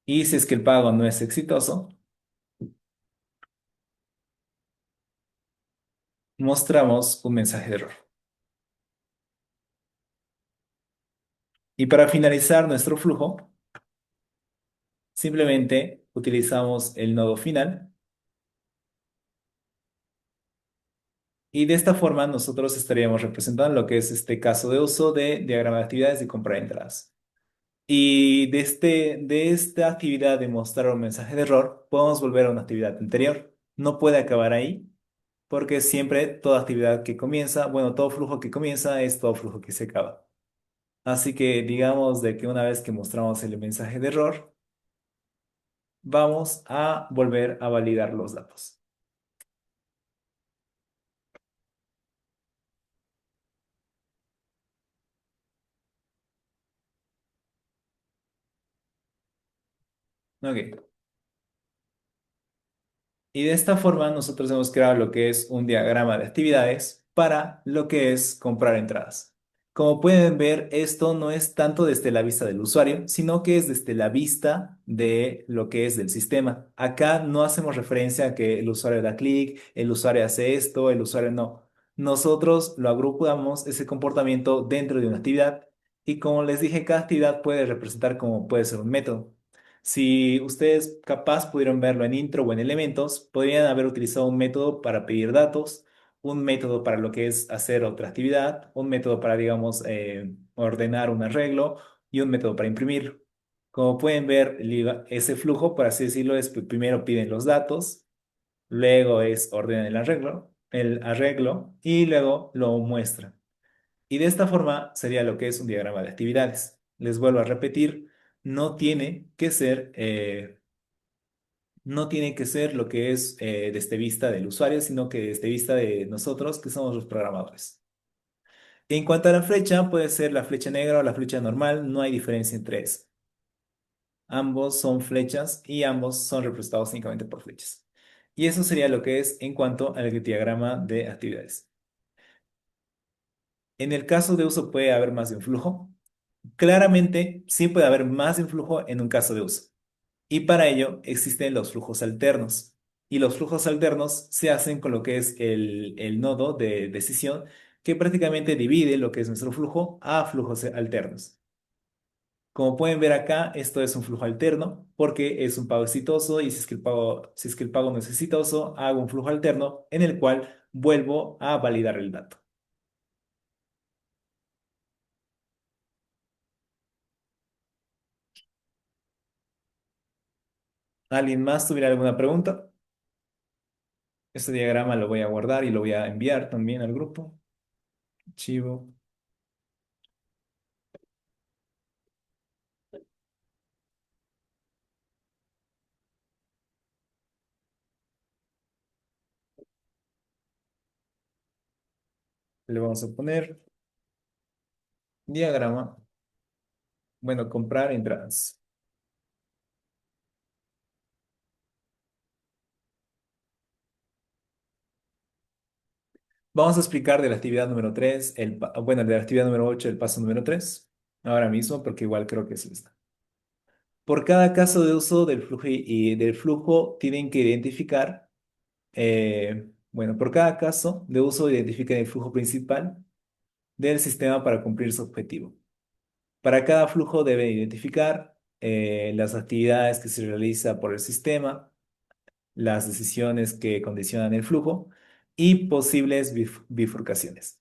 Y si es que el pago no es exitoso, mostramos un mensaje de error. Y para finalizar nuestro flujo, simplemente utilizamos el nodo final. Y de esta forma nosotros estaríamos representando lo que es este caso de uso de diagrama de actividades y comprar entradas. Y de esta actividad de mostrar un mensaje de error, podemos volver a una actividad anterior. No puede acabar ahí, porque siempre toda actividad que comienza, bueno, todo flujo que comienza es todo flujo que se acaba. Así que digamos de que una vez que mostramos el mensaje de error, vamos a volver a validar los datos. Ok. Y de esta forma nosotros hemos creado lo que es un diagrama de actividades para lo que es comprar entradas. Como pueden ver, esto no es tanto desde la vista del usuario, sino que es desde la vista de lo que es del sistema. Acá no hacemos referencia a que el usuario da clic, el usuario hace esto, el usuario no. Nosotros lo agrupamos ese comportamiento dentro de una actividad y como les dije, cada actividad puede representar como puede ser un método. Si ustedes capaz pudieron verlo en intro o en elementos, podrían haber utilizado un método para pedir datos, un método para lo que es hacer otra actividad, un método para, digamos, ordenar un arreglo y un método para imprimir. Como pueden ver, ese flujo, por así decirlo, es primero piden los datos, luego es ordenan el arreglo y luego lo muestran. Y de esta forma sería lo que es un diagrama de actividades. Les vuelvo a repetir, no tiene que ser, no tiene que ser lo que es desde vista del usuario, sino que desde vista de nosotros, que somos los programadores. En cuanto a la flecha, puede ser la flecha negra o la flecha normal, no hay diferencia entre eso. Ambos son flechas y ambos son representados únicamente por flechas. Y eso sería lo que es en cuanto al diagrama de actividades. En el caso de uso puede haber más de un flujo. Claramente, sí puede haber más de un flujo en un caso de uso. Y para ello existen los flujos alternos. Y los flujos alternos se hacen con lo que es el nodo de decisión que prácticamente divide lo que es nuestro flujo a flujos alternos. Como pueden ver acá, esto es un flujo alterno porque es un pago exitoso y si es que el pago no es exitoso, hago un flujo alterno en el cual vuelvo a validar el dato. ¿Alguien más tuviera alguna pregunta? Este diagrama lo voy a guardar y lo voy a enviar también al grupo. Archivo. Le vamos a poner diagrama. Bueno, comprar entradas. Vamos a explicar de la actividad número 3, bueno, de la actividad número 8, el paso número 3. ahora mismo porque igual creo que sí está. Por cada caso de uso del flujo y del flujo tienen que identificar, bueno, por cada caso de uso identifiquen el flujo principal del sistema para cumplir su objetivo. Para cada flujo deben identificar las actividades que se realiza por el sistema, las decisiones que condicionan el flujo y posibles bifurcaciones.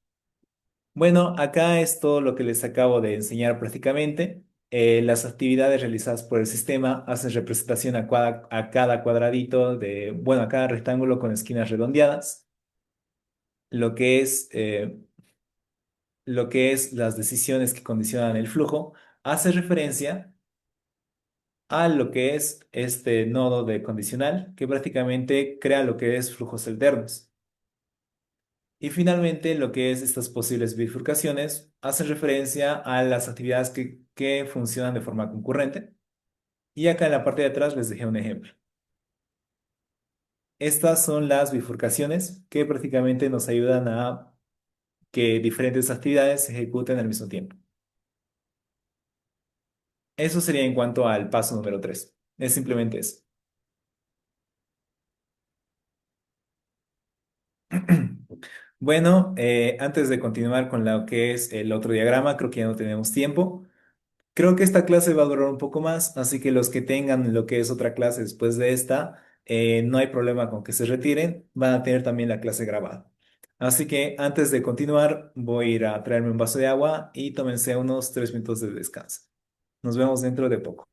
Bueno, acá es todo lo que les acabo de enseñar prácticamente. Las actividades realizadas por el sistema hacen representación a cada cuadradito bueno, a cada rectángulo con esquinas redondeadas, lo que es, eh, lo que es las decisiones que condicionan el flujo, hace referencia a lo que es este nodo de condicional, que prácticamente crea lo que es flujos alternos. Y finalmente, lo que es estas posibles bifurcaciones hace referencia a las actividades que funcionan de forma concurrente. Y acá en la parte de atrás les dejé un ejemplo. Estas son las bifurcaciones que prácticamente nos ayudan a que diferentes actividades se ejecuten al mismo tiempo. Eso sería en cuanto al paso número 3. Es simplemente eso. Bueno, antes de continuar con lo que es el otro diagrama, creo que ya no tenemos tiempo. Creo que esta clase va a durar un poco más, así que los que tengan lo que es otra clase después de esta, no hay problema con que se retiren, van a tener también la clase grabada. Así que antes de continuar, voy a ir a traerme un vaso de agua y tómense unos 3 minutos de descanso. Nos vemos dentro de poco.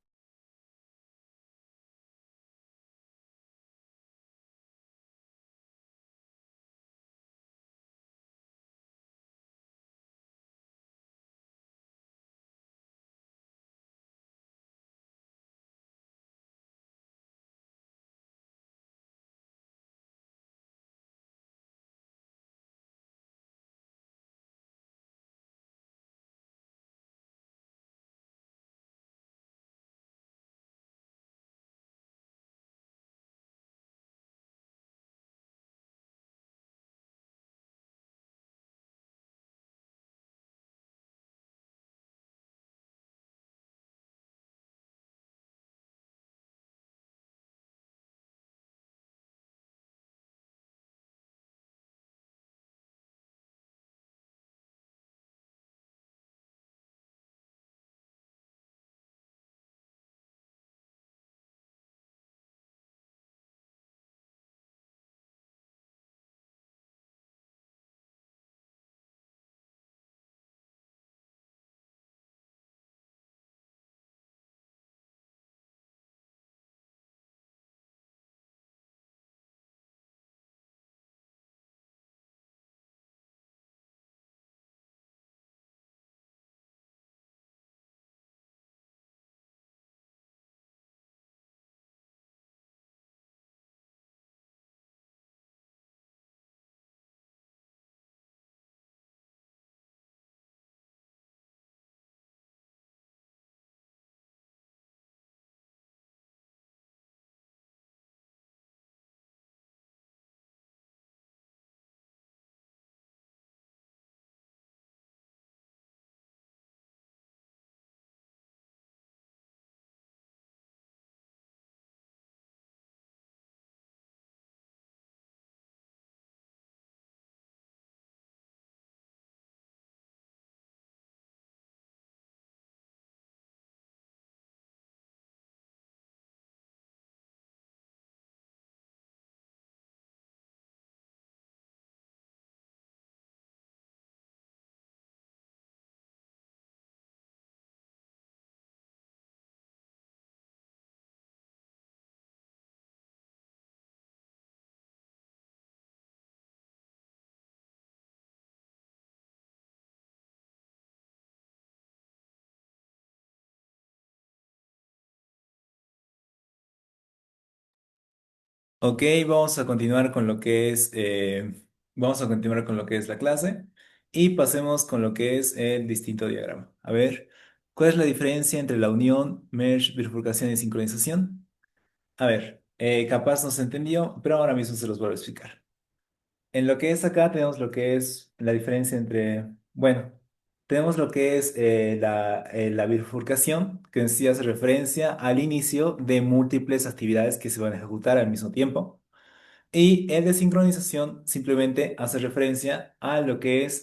Ok, vamos a continuar con lo que es la clase y pasemos con lo que es el distinto diagrama. A ver, ¿cuál es la diferencia entre la unión, merge, bifurcación y sincronización? A ver, capaz no se entendió, pero ahora mismo se los voy a explicar. En lo que es acá tenemos lo que es la diferencia entre, bueno, tenemos lo que es la bifurcación, que en sí hace referencia al inicio de múltiples actividades que se van a ejecutar al mismo tiempo. Y el de sincronización simplemente hace referencia a lo que es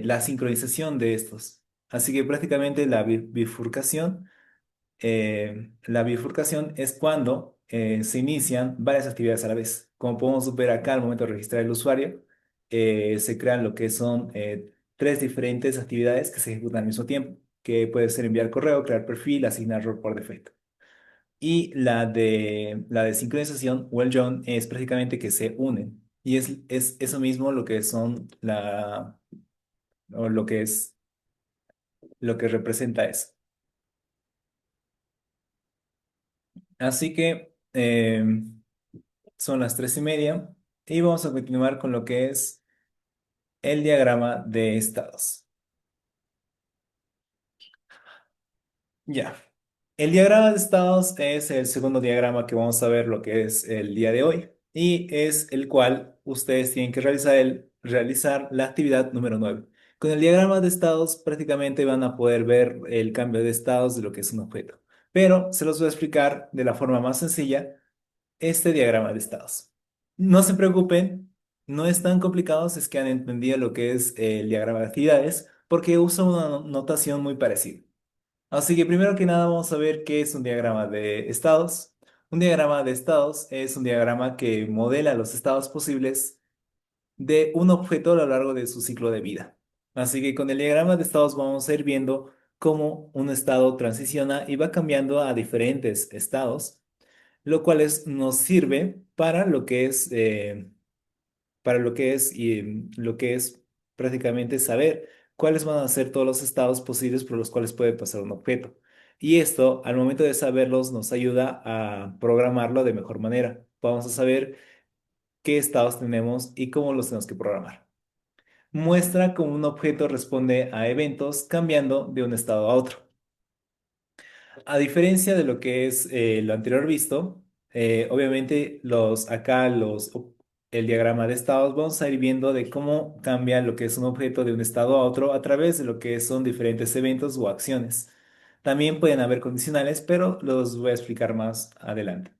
la sincronización de estos. Así que prácticamente la bifurcación es cuando se inician varias actividades a la vez. Como podemos ver acá al momento de registrar el usuario, se crean lo que son tres diferentes actividades que se ejecutan al mismo tiempo, que puede ser enviar correo, crear perfil, asignar rol por defecto. Y la de sincronización o el join es prácticamente que se unen. Y es eso mismo lo que son o lo que representa eso. Así que son las 3:30 y vamos a continuar con lo que es el diagrama de estados. Ya. El diagrama de estados es el segundo diagrama que vamos a ver lo que es el día de hoy y es el cual ustedes tienen que realizar la actividad número 9. Con el diagrama de estados prácticamente van a poder ver el cambio de estados de lo que es un objeto, pero se los voy a explicar de la forma más sencilla este diagrama de estados. No se preocupen, no es tan complicado si es que han entendido lo que es el diagrama de actividades porque usa una notación muy parecida. Así que primero que nada vamos a ver qué es un diagrama de estados. Un diagrama de estados es un diagrama que modela los estados posibles de un objeto a lo largo de su ciclo de vida. Así que con el diagrama de estados vamos a ir viendo cómo un estado transiciona y va cambiando a diferentes estados, lo cual nos sirve para lo que es prácticamente saber cuáles van a ser todos los estados posibles por los cuales puede pasar un objeto. Y esto, al momento de saberlos, nos ayuda a programarlo de mejor manera. Vamos a saber qué estados tenemos y cómo los tenemos que programar. Muestra cómo un objeto responde a eventos cambiando de un estado a otro. A diferencia de lo que es lo anterior visto, obviamente el diagrama de estados, vamos a ir viendo de cómo cambia lo que es un objeto de un estado a otro a través de lo que son diferentes eventos o acciones. También pueden haber condicionales, pero los voy a explicar más adelante.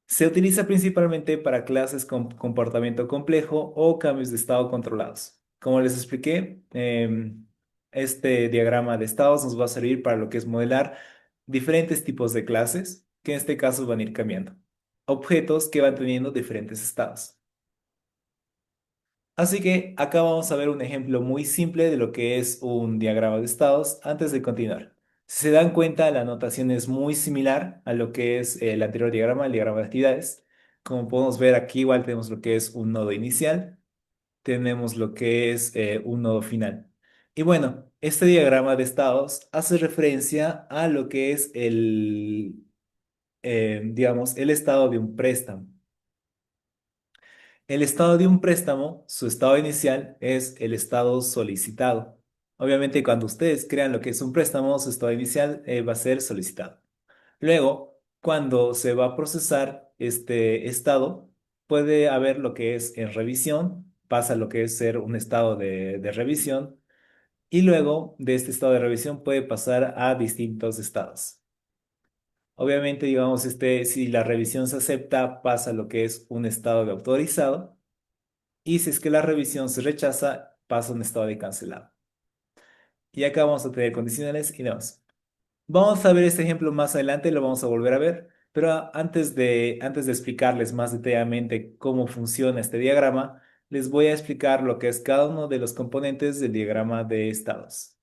Se utiliza principalmente para clases con comportamiento complejo o cambios de estado controlados. Como les expliqué, este diagrama de estados nos va a servir para lo que es modelar diferentes tipos de clases, que en este caso van a ir cambiando. Objetos que van teniendo diferentes estados. Así que acá vamos a ver un ejemplo muy simple de lo que es un diagrama de estados antes de continuar. Si se dan cuenta, la notación es muy similar a lo que es el anterior diagrama, el diagrama de actividades. Como podemos ver aquí, igual tenemos lo que es un nodo inicial, tenemos lo que es un nodo final. Y bueno, este diagrama de estados hace referencia a lo que es digamos, el estado de un préstamo. El estado de un préstamo, su estado inicial es el estado solicitado. Obviamente, cuando ustedes crean lo que es un préstamo, su estado inicial va a ser solicitado. Luego, cuando se va a procesar este estado, puede haber lo que es en revisión, pasa a lo que es ser un estado de revisión, y luego de este estado de revisión puede pasar a distintos estados. Obviamente, digamos, si la revisión se acepta, pasa a lo que es un estado de autorizado. Y si es que la revisión se rechaza, pasa a un estado de cancelado. Y acá vamos a tener condicionales y demás. Vamos a ver este ejemplo más adelante, lo vamos a volver a ver, pero antes de explicarles más detalladamente cómo funciona este diagrama, les voy a explicar lo que es cada uno de los componentes del diagrama de estados.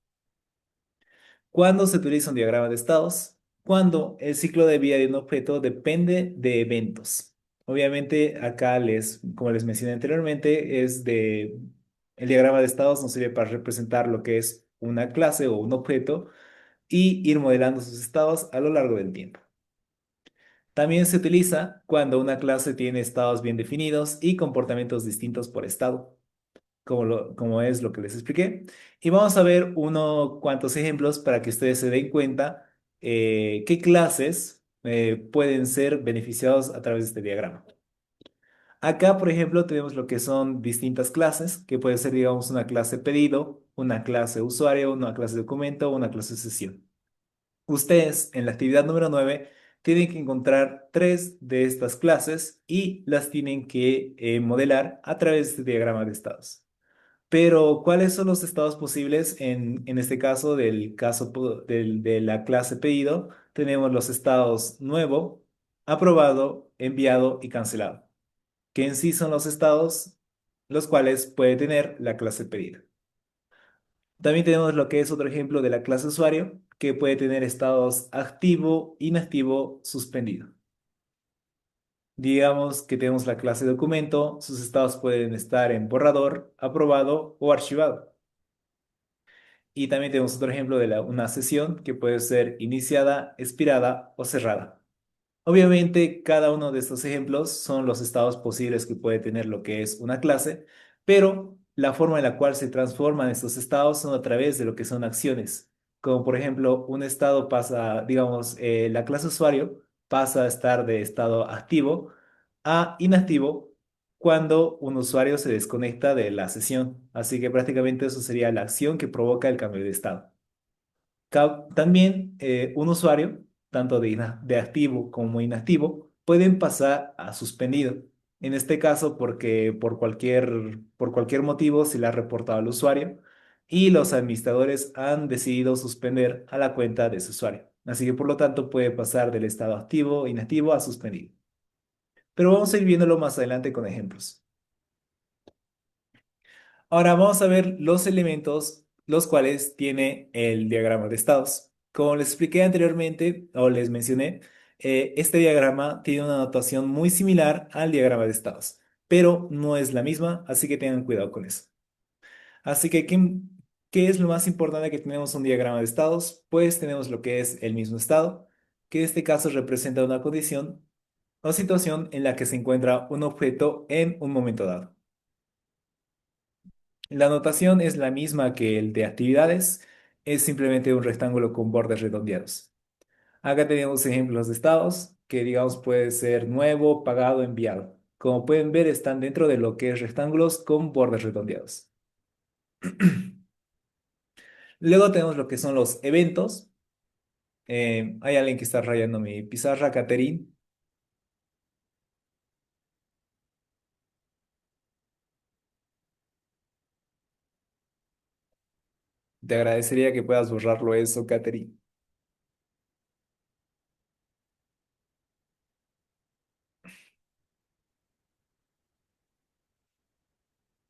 ¿Cuándo se utiliza un diagrama de estados? Cuando el ciclo de vida de un objeto depende de eventos. Obviamente, acá como les mencioné anteriormente, el diagrama de estados nos sirve para representar lo que es una clase o un objeto y ir modelando sus estados a lo largo del tiempo. También se utiliza cuando una clase tiene estados bien definidos y comportamientos distintos por estado como es lo que les expliqué. Y vamos a ver cuantos ejemplos para que ustedes se den cuenta qué clases pueden ser beneficiados a través de este diagrama. Acá, por ejemplo, tenemos lo que son distintas clases, que puede ser, digamos, una clase pedido una clase usuario, una clase documento, una clase sesión. Ustedes en la actividad número 9 tienen que encontrar tres de estas clases y las tienen que modelar a través de este diagrama de estados. Pero, ¿cuáles son los estados posibles en este caso de la clase pedido? Tenemos los estados nuevo, aprobado, enviado y cancelado, que en sí son los estados los cuales puede tener la clase pedida. También tenemos lo que es otro ejemplo de la clase usuario, que puede tener estados activo, inactivo, suspendido. Digamos que tenemos la clase documento, sus estados pueden estar en borrador, aprobado o archivado. Y también tenemos otro ejemplo de una sesión que puede ser iniciada, expirada o cerrada. Obviamente, cada uno de estos ejemplos son los estados posibles que puede tener lo que es una clase, pero la forma en la cual se transforman estos estados son a través de lo que son acciones. Como por ejemplo, un estado pasa, digamos, la clase usuario pasa a estar de estado activo a inactivo cuando un usuario se desconecta de la sesión. Así que prácticamente eso sería la acción que provoca el cambio de estado. También un usuario, tanto de activo como inactivo, pueden pasar a suspendido. En este caso, porque por cualquier motivo se le ha reportado al usuario y los administradores han decidido suspender a la cuenta de ese usuario. Así que por lo tanto puede pasar del estado activo, inactivo a suspendido. Pero vamos a ir viéndolo más adelante con ejemplos. Ahora vamos a ver los elementos los cuales tiene el diagrama de estados. Como les expliqué anteriormente o les mencioné, este diagrama tiene una notación muy similar al diagrama de estados, pero no es la misma, así que tengan cuidado con eso. Así que, ¿qué es lo más importante que tenemos un diagrama de estados? Pues tenemos lo que es el mismo estado, que en este caso representa una condición o situación en la que se encuentra un objeto en un momento dado. La notación es la misma que el de actividades, es simplemente un rectángulo con bordes redondeados. Acá tenemos ejemplos de estados que digamos puede ser nuevo, pagado, enviado. Como pueden ver, están dentro de lo que es rectángulos con bordes redondeados. Luego tenemos lo que son los eventos. Hay alguien que está rayando mi pizarra, Catherine. Te agradecería que puedas borrarlo eso, Catherine.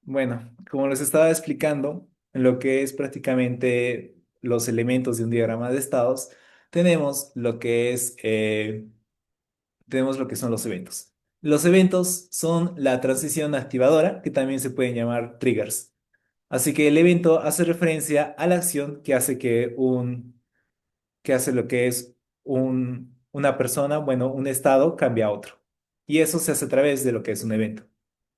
Bueno, como les estaba explicando, en lo que es prácticamente los elementos de un diagrama de estados, tenemos lo que es, tenemos lo que son los eventos. Los eventos son la transición activadora, que también se pueden llamar triggers. Así que el evento hace referencia a la acción que hace lo que es una persona, bueno, un estado cambia a otro. Y eso se hace a través de lo que es un evento.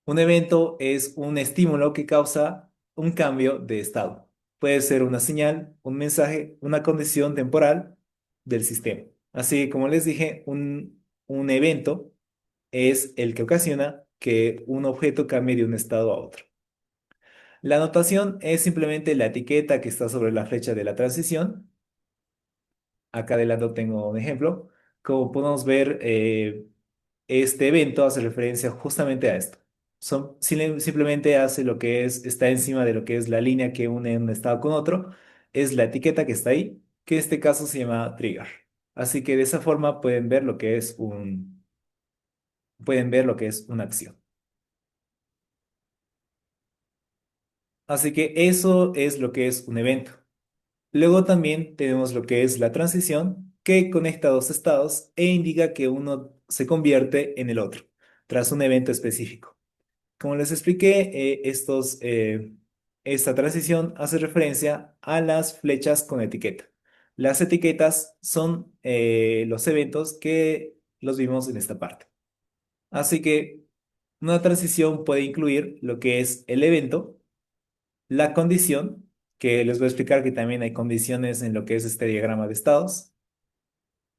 Un evento es un estímulo que causa un cambio de estado. Puede ser una señal, un mensaje, una condición temporal del sistema. Así como les dije, un evento es el que ocasiona que un objeto cambie de un estado a otro. La notación es simplemente la etiqueta que está sobre la flecha de la transición. Acá adelante tengo un ejemplo. Como podemos ver, este evento hace referencia justamente a esto. Simplemente hace lo que es, está encima de lo que es la línea que une un estado con otro. Es la etiqueta que está ahí, que en este caso se llama trigger. Así que de esa forma pueden ver lo que es una acción. Así que eso es lo que es un evento. Luego también tenemos lo que es la transición, que conecta dos estados e indica que uno se convierte en el otro, tras un evento específico. Como les expliqué, esta transición hace referencia a las flechas con etiqueta. Las etiquetas son los eventos que los vimos en esta parte. Así que una transición puede incluir lo que es el evento, la condición, que les voy a explicar que también hay condiciones en lo que es este diagrama de estados,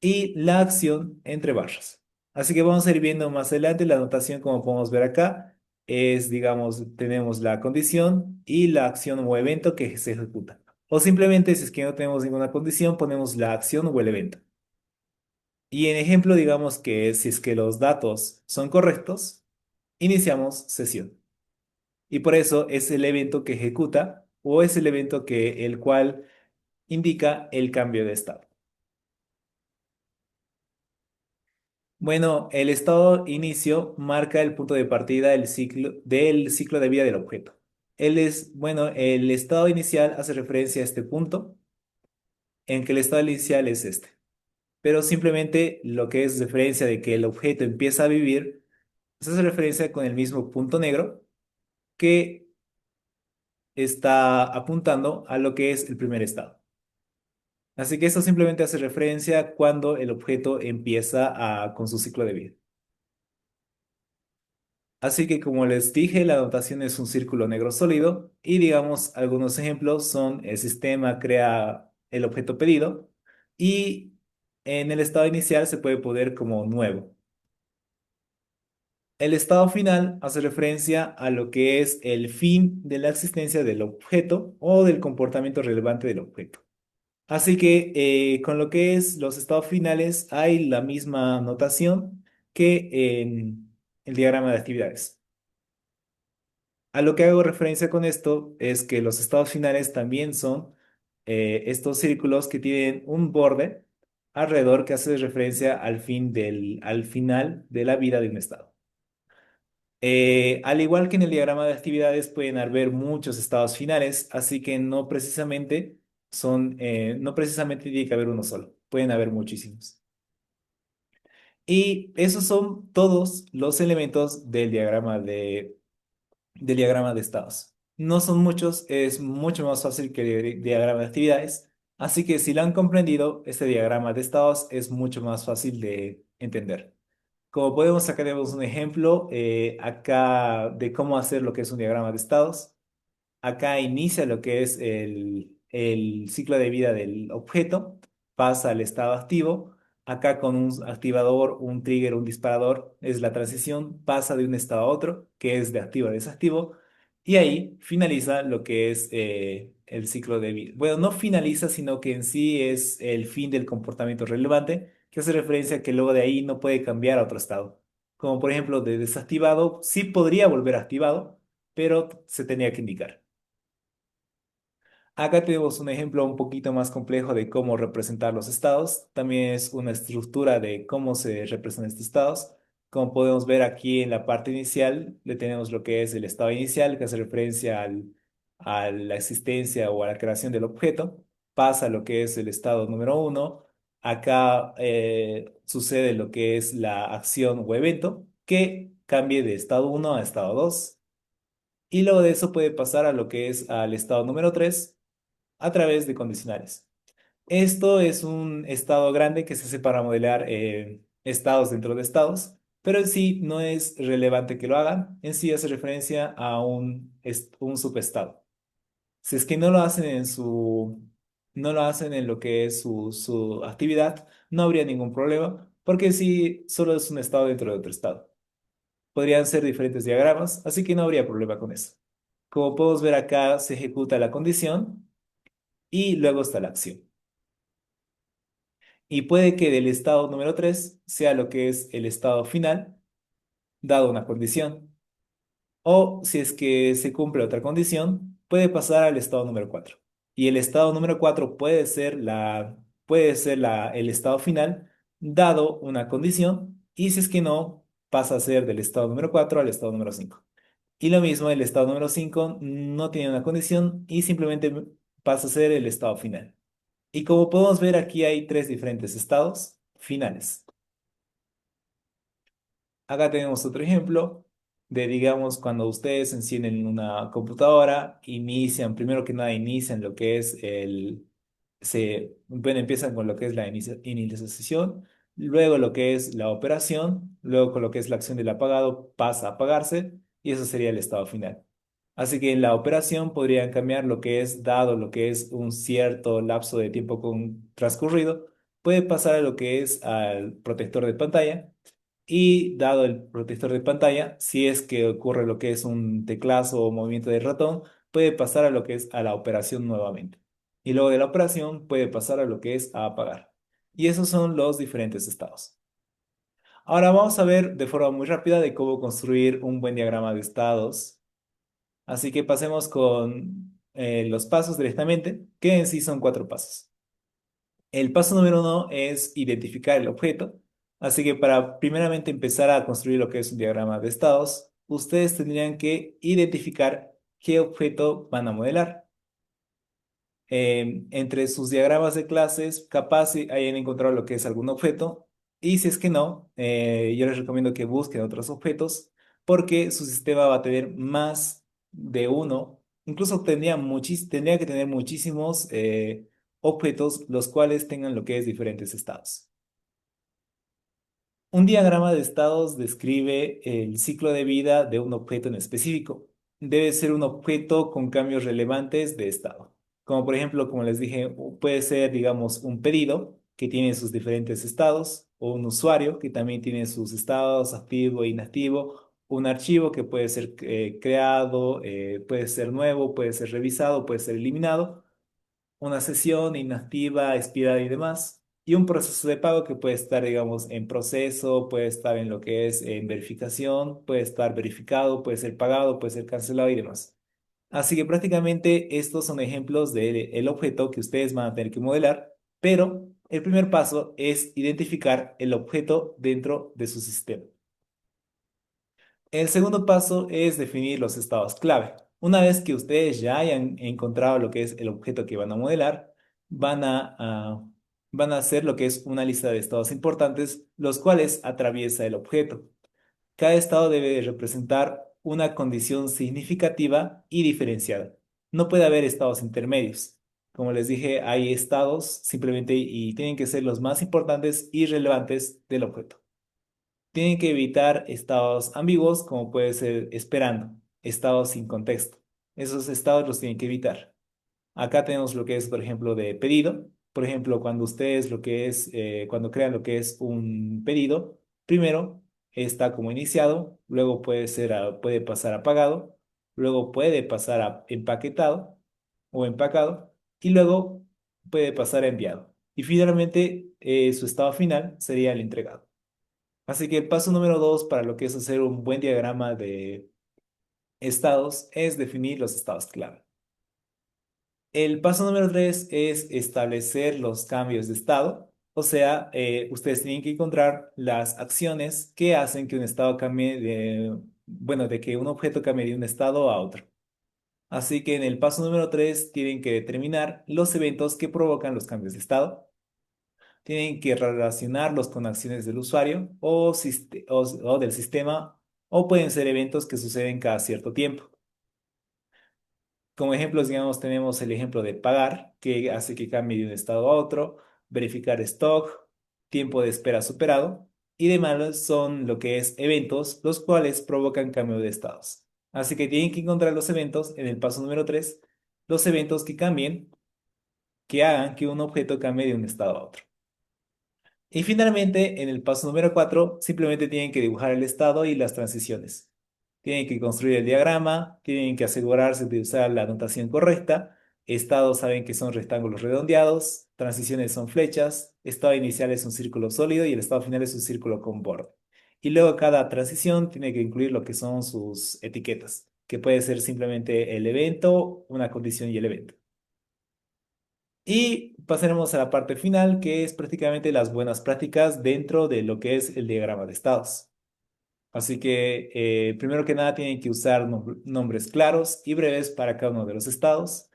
y la acción entre barras. Así que vamos a ir viendo más adelante la notación como podemos ver acá. es, digamos, tenemos la condición y la acción o evento que se ejecuta. O simplemente, si es que no tenemos ninguna condición, ponemos la acción o el evento. Y en ejemplo, digamos que si es que los datos son correctos, iniciamos sesión. Y por eso es el evento que ejecuta o es el evento que el cual indica el cambio de estado. Bueno, el estado inicio marca el punto de partida del ciclo de vida del objeto. Bueno, el estado inicial hace referencia a este punto en que el estado inicial es este. Pero simplemente lo que es referencia de que el objeto empieza a vivir, se hace referencia con el mismo punto negro que está apuntando a lo que es el primer estado. Así que esto simplemente hace referencia cuando el objeto empieza con su ciclo de vida. Así que como les dije, la notación es un círculo negro sólido y digamos algunos ejemplos son el sistema crea el objeto pedido y en el estado inicial se puede poner como nuevo. El estado final hace referencia a lo que es el fin de la existencia del objeto o del comportamiento relevante del objeto. Así que con lo que es los estados finales hay la misma notación que en el diagrama de actividades. A lo que hago referencia con esto es que los estados finales también son estos círculos que tienen un borde alrededor que hace referencia al final de la vida de un estado. Al igual que en el diagrama de actividades pueden haber muchos estados finales, así que no precisamente tiene que haber uno solo, pueden haber muchísimos. Y esos son todos los elementos del diagrama de estados. No son muchos, es mucho más fácil que el diagrama de actividades, así que si lo han comprendido, este diagrama de estados es mucho más fácil de entender. Como podemos acá tenemos un ejemplo acá de cómo hacer lo que es un diagrama de estados. Acá inicia lo que es el ciclo de vida del objeto, pasa al estado activo. Acá con un activador, un trigger, un disparador, es la transición, pasa de un estado a otro, que es de activo a desactivo, y ahí finaliza lo que es el ciclo de vida. Bueno, no finaliza, sino que en sí es el fin del comportamiento relevante, que hace referencia a que luego de ahí no puede cambiar a otro estado. Como por ejemplo de desactivado, sí podría volver activado, pero se tenía que indicar. Acá tenemos un ejemplo un poquito más complejo de cómo representar los estados. También es una estructura de cómo se representan estos estados. Como podemos ver aquí en la parte inicial, le tenemos lo que es el estado inicial, que hace referencia a la existencia o a la creación del objeto. Pasa lo que es el estado número uno. Acá sucede lo que es la acción o evento, que cambie de estado uno a estado 2. Y luego de eso puede pasar a lo que es al estado número 3 a través de condicionales. Esto es un estado grande que se hace para modelar estados dentro de estados, pero en sí no es relevante que lo hagan. En sí hace referencia a un subestado. Si es que no lo hacen en lo que es su actividad, no habría ningún problema, porque sí solo es un estado dentro de otro estado. Podrían ser diferentes diagramas, así que no habría problema con eso. Como podemos ver acá, se ejecuta la condición y luego está la acción. Y puede que del estado número 3 sea lo que es el estado final, dado una condición. O si es que se cumple otra condición, puede pasar al estado número 4. Y el estado número 4 el estado final, dado una condición. Y si es que no, pasa a ser del estado número 4 al estado número 5. Y lo mismo, el estado número 5 no tiene una condición y simplemente pasa a ser el estado final. Y como podemos ver, aquí hay tres diferentes estados finales. Acá tenemos otro ejemplo de, digamos, cuando ustedes encienden una computadora, primero que nada, inician lo que es bueno, empiezan con lo que es la inicialización, luego lo que es la operación, luego con lo que es la acción del apagado pasa a apagarse y eso sería el estado final. Así que en la operación podrían cambiar lo que es dado, lo que es un cierto lapso de tiempo transcurrido, puede pasar a lo que es al protector de pantalla Y dado el protector de pantalla, si es que ocurre lo que es un teclazo o movimiento del ratón, puede pasar a lo que es a la operación nuevamente. Y luego de la operación puede pasar a lo que es a apagar. Y esos son los diferentes estados. Ahora vamos a ver de forma muy rápida de cómo construir un buen diagrama de estados. Así que pasemos con los pasos directamente, que en sí son cuatro pasos. El paso número uno es identificar el objeto. Así que para primeramente empezar a construir lo que es un diagrama de estados, ustedes tendrían que identificar qué objeto van a modelar. Entre sus diagramas de clases, capaz si hayan encontrado lo que es algún objeto. Y si es que no, yo les recomiendo que busquen otros objetos porque su sistema va a tener más de uno. Incluso tendría que tener muchísimos objetos los cuales tengan lo que es diferentes estados. Un diagrama de estados describe el ciclo de vida de un objeto en específico. Debe ser un objeto con cambios relevantes de estado. Como por ejemplo, como les dije, puede ser, digamos, un pedido que tiene sus diferentes estados, o un usuario que también tiene sus estados activo e inactivo, un archivo que puede ser creado, puede ser nuevo, puede ser revisado, puede ser eliminado, una sesión inactiva, expirada y demás, y un proceso de pago que puede estar, digamos, en proceso, puede estar en lo que es en verificación, puede estar verificado, puede ser pagado, puede ser cancelado y demás. Así que prácticamente estos son ejemplos del objeto que ustedes van a tener que modelar, pero el primer paso es identificar el objeto dentro de su sistema. El segundo paso es definir los estados clave. Una vez que ustedes ya hayan encontrado lo que es el objeto que van a modelar, van a hacer lo que es una lista de estados importantes, los cuales atraviesa el objeto. Cada estado debe representar una condición significativa y diferenciada. No puede haber estados intermedios. Como les dije, hay estados simplemente y tienen que ser los más importantes y relevantes del objeto. Tienen que evitar estados ambiguos, como puede ser esperando, estados sin contexto. Esos estados los tienen que evitar. Acá tenemos lo que es, por ejemplo, de pedido. Por ejemplo, cuando ustedes cuando crean lo que es un pedido, primero está como iniciado, luego puede pasar a pagado, luego puede pasar a empaquetado o empacado, y luego puede pasar a enviado. Y finalmente, su estado final sería el entregado. Así que el paso número dos para lo que es hacer un buen diagrama de estados es definir los estados clave. El paso número tres es establecer los cambios de estado. O sea, ustedes tienen que encontrar las acciones que hacen que un estado cambie de que un objeto cambie de un estado a otro. Así que en el paso número tres tienen que determinar los eventos que provocan los cambios de estado. Tienen que relacionarlos con acciones del usuario o del sistema, o pueden ser eventos que suceden cada cierto tiempo. Como ejemplos, digamos, tenemos el ejemplo de pagar, que hace que cambie de un estado a otro, verificar stock, tiempo de espera superado, y demás son lo que es eventos, los cuales provocan cambio de estados. Así que tienen que encontrar los eventos en el paso número 3, los eventos que cambien, que hagan que un objeto cambie de un estado a otro. Y finalmente, en el paso número 4, simplemente tienen que dibujar el estado y las transiciones. Tienen que construir el diagrama, tienen que asegurarse de usar la notación correcta. Estados saben que son rectángulos redondeados, transiciones son flechas, estado inicial es un círculo sólido y el estado final es un círculo con borde. Y luego cada transición tiene que incluir lo que son sus etiquetas, que puede ser simplemente el evento, una condición y el evento. Y pasaremos a la parte final, que es prácticamente las buenas prácticas dentro de lo que es el diagrama de estados. Así que, primero que nada, tienen que usar nombres claros y breves para cada uno de los estados.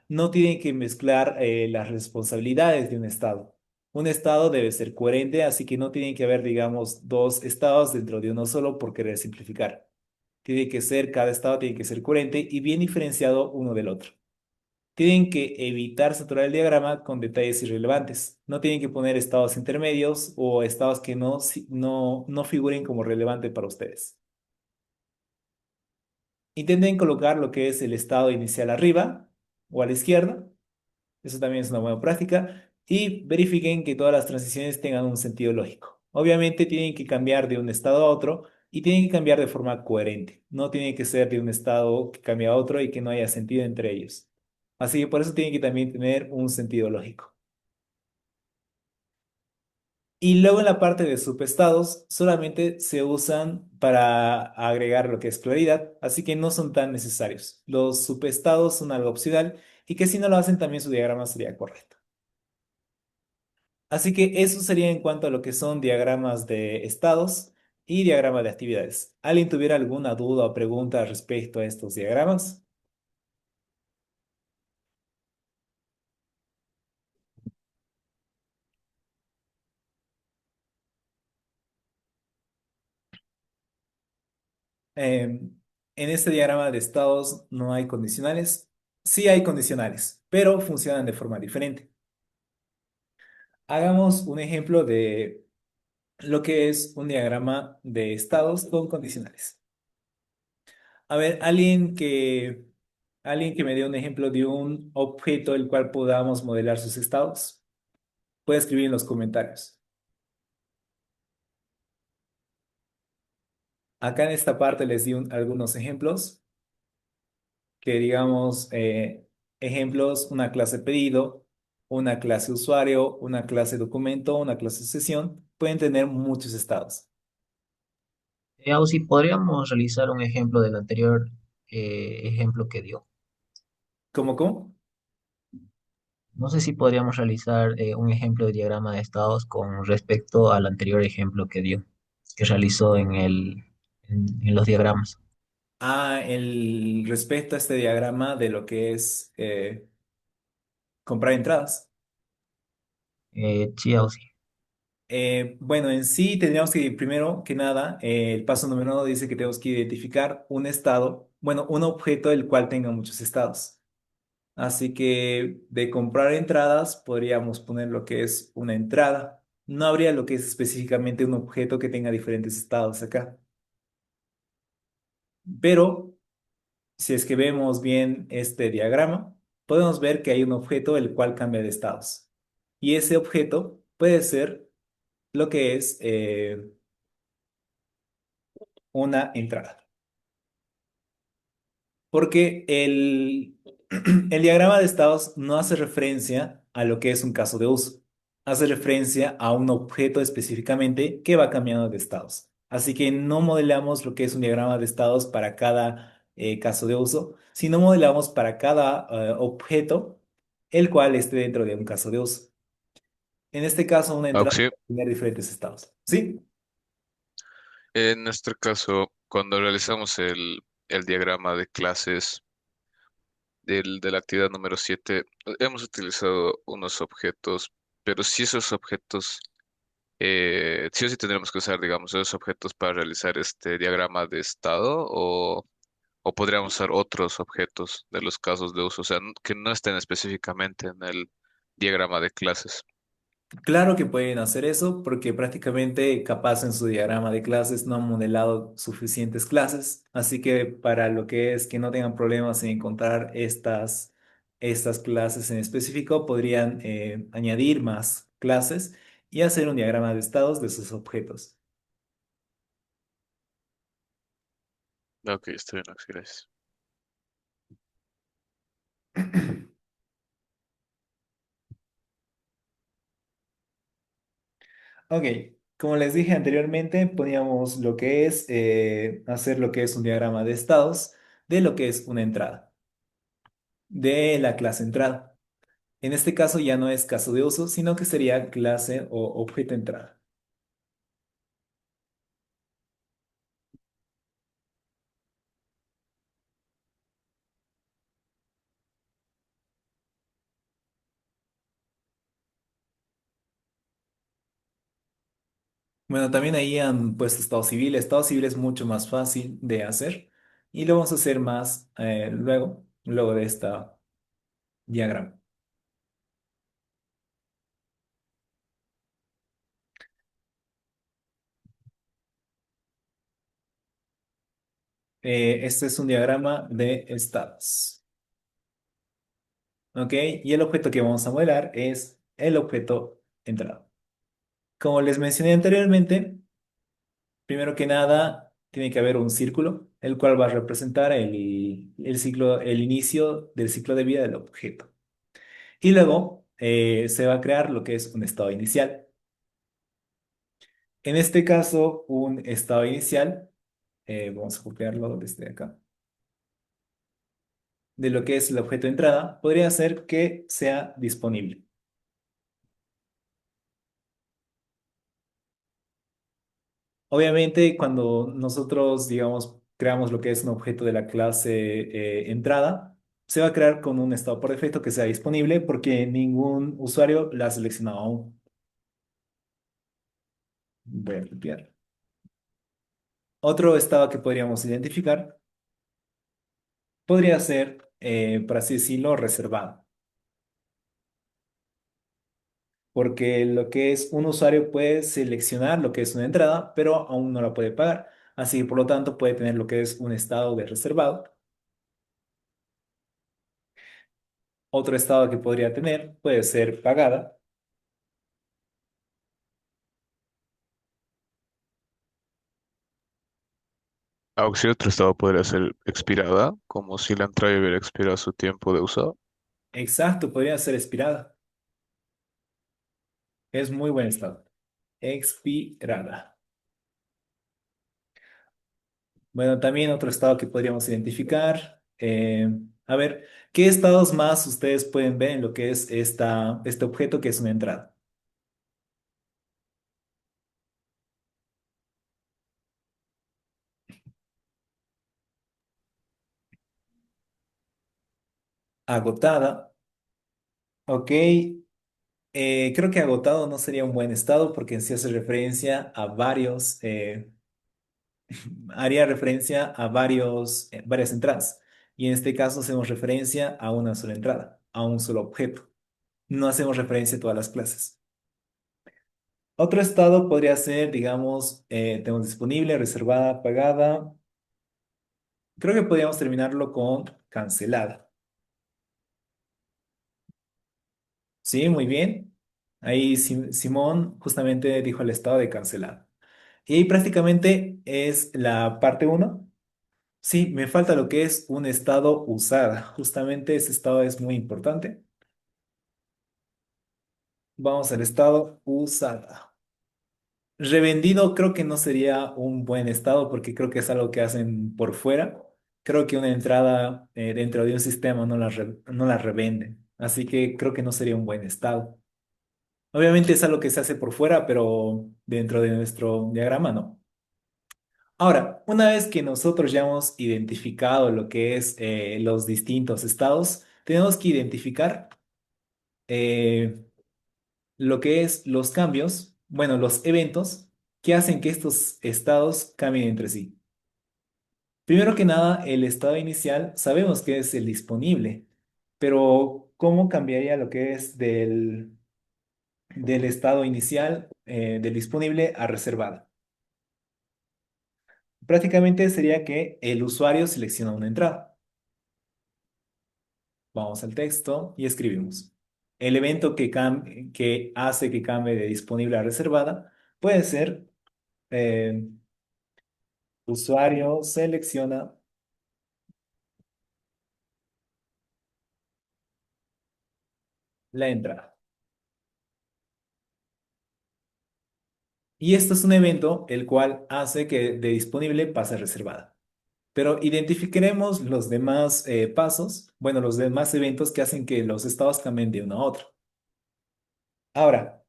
No tienen que mezclar las responsabilidades de un estado. Un estado debe ser coherente, así que no tienen que haber, digamos, dos estados dentro de uno solo por querer simplificar. Cada estado tiene que ser coherente y bien diferenciado uno del otro. Tienen que evitar saturar el diagrama con detalles irrelevantes. No tienen que poner estados intermedios o estados que no figuren como relevante para ustedes. Intenten colocar lo que es el estado inicial arriba o a la izquierda. Eso también es una buena práctica. Y verifiquen que todas las transiciones tengan un sentido lógico. Obviamente tienen que cambiar de un estado a otro y tienen que cambiar de forma coherente. No tiene que ser de un estado que cambie a otro y que no haya sentido entre ellos. Así que por eso tienen que también tener un sentido lógico. Y luego en la parte de subestados solamente se usan para agregar lo que es claridad, así que no son tan necesarios. Los subestados son algo opcional y que si no lo hacen también su diagrama sería correcto. Así que eso sería en cuanto a lo que son diagramas de estados y diagrama de actividades. ¿Alguien tuviera alguna duda o pregunta respecto a estos diagramas? En este diagrama de estados no hay condicionales. Sí hay condicionales, pero funcionan de forma diferente. Hagamos un ejemplo de lo que es un diagrama de estados con condicionales. A ver, alguien que me dé un ejemplo de un objeto el cual podamos modelar sus estados, puede escribir en los comentarios. Acá en esta parte les di algunos ejemplos, que digamos, ejemplos, una clase pedido, una clase usuario, una clase documento, una clase sesión, pueden tener muchos estados. Ausi, podríamos realizar un ejemplo del anterior ejemplo que dio. ¿Cómo? No sé si podríamos realizar un ejemplo de diagrama de estados con respecto al anterior ejemplo que dio, que realizó en los diagramas. El respecto a este diagrama de lo que es comprar entradas. Sí, Ausi. Bueno, en sí tendríamos que, primero que nada, el paso número uno dice que tenemos que identificar un estado, bueno, un objeto del cual tenga muchos estados. Así que de comprar entradas podríamos poner lo que es una entrada. No habría lo que es específicamente un objeto que tenga diferentes estados acá. Pero si es que vemos bien este diagrama, podemos ver que hay un objeto el cual cambia de estados. Y ese objeto puede ser lo que es una entrada. Porque el diagrama de estados no hace referencia a lo que es un caso de uso. Hace referencia a un objeto específicamente que va cambiando de estados. Así que no modelamos lo que es un diagrama de estados para cada caso de uso, sino modelamos para cada objeto el cual esté dentro de un caso de uso. En este caso, una entrada Auxi, puede tener diferentes estados. ¿Sí? en nuestro caso, cuando realizamos el diagrama de clases de la actividad número 7, hemos utilizado unos objetos, pero si esos objetos, sí o sí tendremos que usar, digamos, esos objetos para realizar este diagrama de estado o podríamos usar otros objetos de los casos de uso, o sea, que no estén específicamente en el diagrama de clases. Claro que pueden hacer eso porque prácticamente capaz en su diagrama de clases no han modelado suficientes clases, así que para lo que es que no tengan problemas en encontrar estas clases en específico, podrían añadir más clases y hacer un diagrama de estados de sus objetos. Ok, estoy bien, Auxi, gracias. Ok, como les dije anteriormente, poníamos lo que es hacer lo que es un diagrama de estados de lo que es una entrada, de la clase entrada. En este caso ya no es caso de uso, sino que sería clase o objeto entrada. Bueno, también ahí han puesto estado civil. Estado civil es mucho más fácil de hacer y lo vamos a hacer más luego de esta diagrama. Este es un diagrama de estados. ¿Ok? Y el objeto que vamos a modelar es el objeto entrada. Como les mencioné anteriormente, primero que nada, tiene que haber un círculo, el cual va a representar el ciclo, el inicio del ciclo de vida del objeto. Y luego se va a crear lo que es un estado inicial. En este caso, un estado inicial, vamos a copiarlo desde acá, de lo que es el objeto de entrada, podría ser que sea disponible. Obviamente, cuando nosotros, digamos, creamos lo que es un objeto de la clase entrada, se va a crear con un estado por defecto que sea disponible porque ningún usuario la ha seleccionado aún. Voy a copiar. Otro estado que podríamos identificar podría ser, por así decirlo, reservado. Porque lo que es un usuario puede seleccionar lo que es una entrada, pero aún no la puede pagar. Así que por lo tanto puede tener lo que es un estado de reservado. Otro estado que podría tener puede ser pagada. Aunque si otro estado podría ser expirada, como si la entrada hubiera expirado su tiempo de uso. Exacto, podría ser expirada. Es muy buen estado. Expirada. Bueno, también otro estado que podríamos identificar. A ver, ¿qué estados más ustedes pueden ver en lo que es este objeto que es una entrada? Agotada. Ok, creo que agotado no sería un buen estado porque en sí hace referencia a varios, haría referencia a varias entradas. Y en este caso hacemos referencia a una sola entrada, a un solo objeto. No hacemos referencia a todas las clases. Otro estado podría ser, digamos, tenemos disponible, reservada, pagada. Creo que podríamos terminarlo con cancelada. Sí, muy bien. Ahí Simón justamente dijo el estado de cancelada. Y prácticamente es la parte uno. Sí, me falta lo que es un estado usada. Justamente ese estado es muy importante. Vamos al estado usada. Revendido creo que no sería un buen estado porque creo que es algo que hacen por fuera. Creo que una entrada dentro de un sistema no la revenden. Así que creo que no sería un buen estado. Obviamente es algo que se hace por fuera, pero dentro de nuestro diagrama no. Ahora, una vez que nosotros ya hemos identificado lo que es los distintos estados, tenemos que identificar eh, lo que es los cambios, bueno, los eventos que hacen que estos estados cambien entre sí. Primero que nada, el estado inicial sabemos que es el disponible, pero ¿cómo cambiaría lo que es del estado inicial, del disponible a reservada? Prácticamente sería que el usuario selecciona una entrada. Vamos al texto y escribimos. El evento que hace que cambie de disponible a reservada puede ser eh, usuario selecciona la entrada. Y esto es un evento el cual hace que de disponible pase a reservada. Pero identificaremos los demás pasos, bueno, los demás eventos que hacen que los estados cambien de uno a otro. Ahora,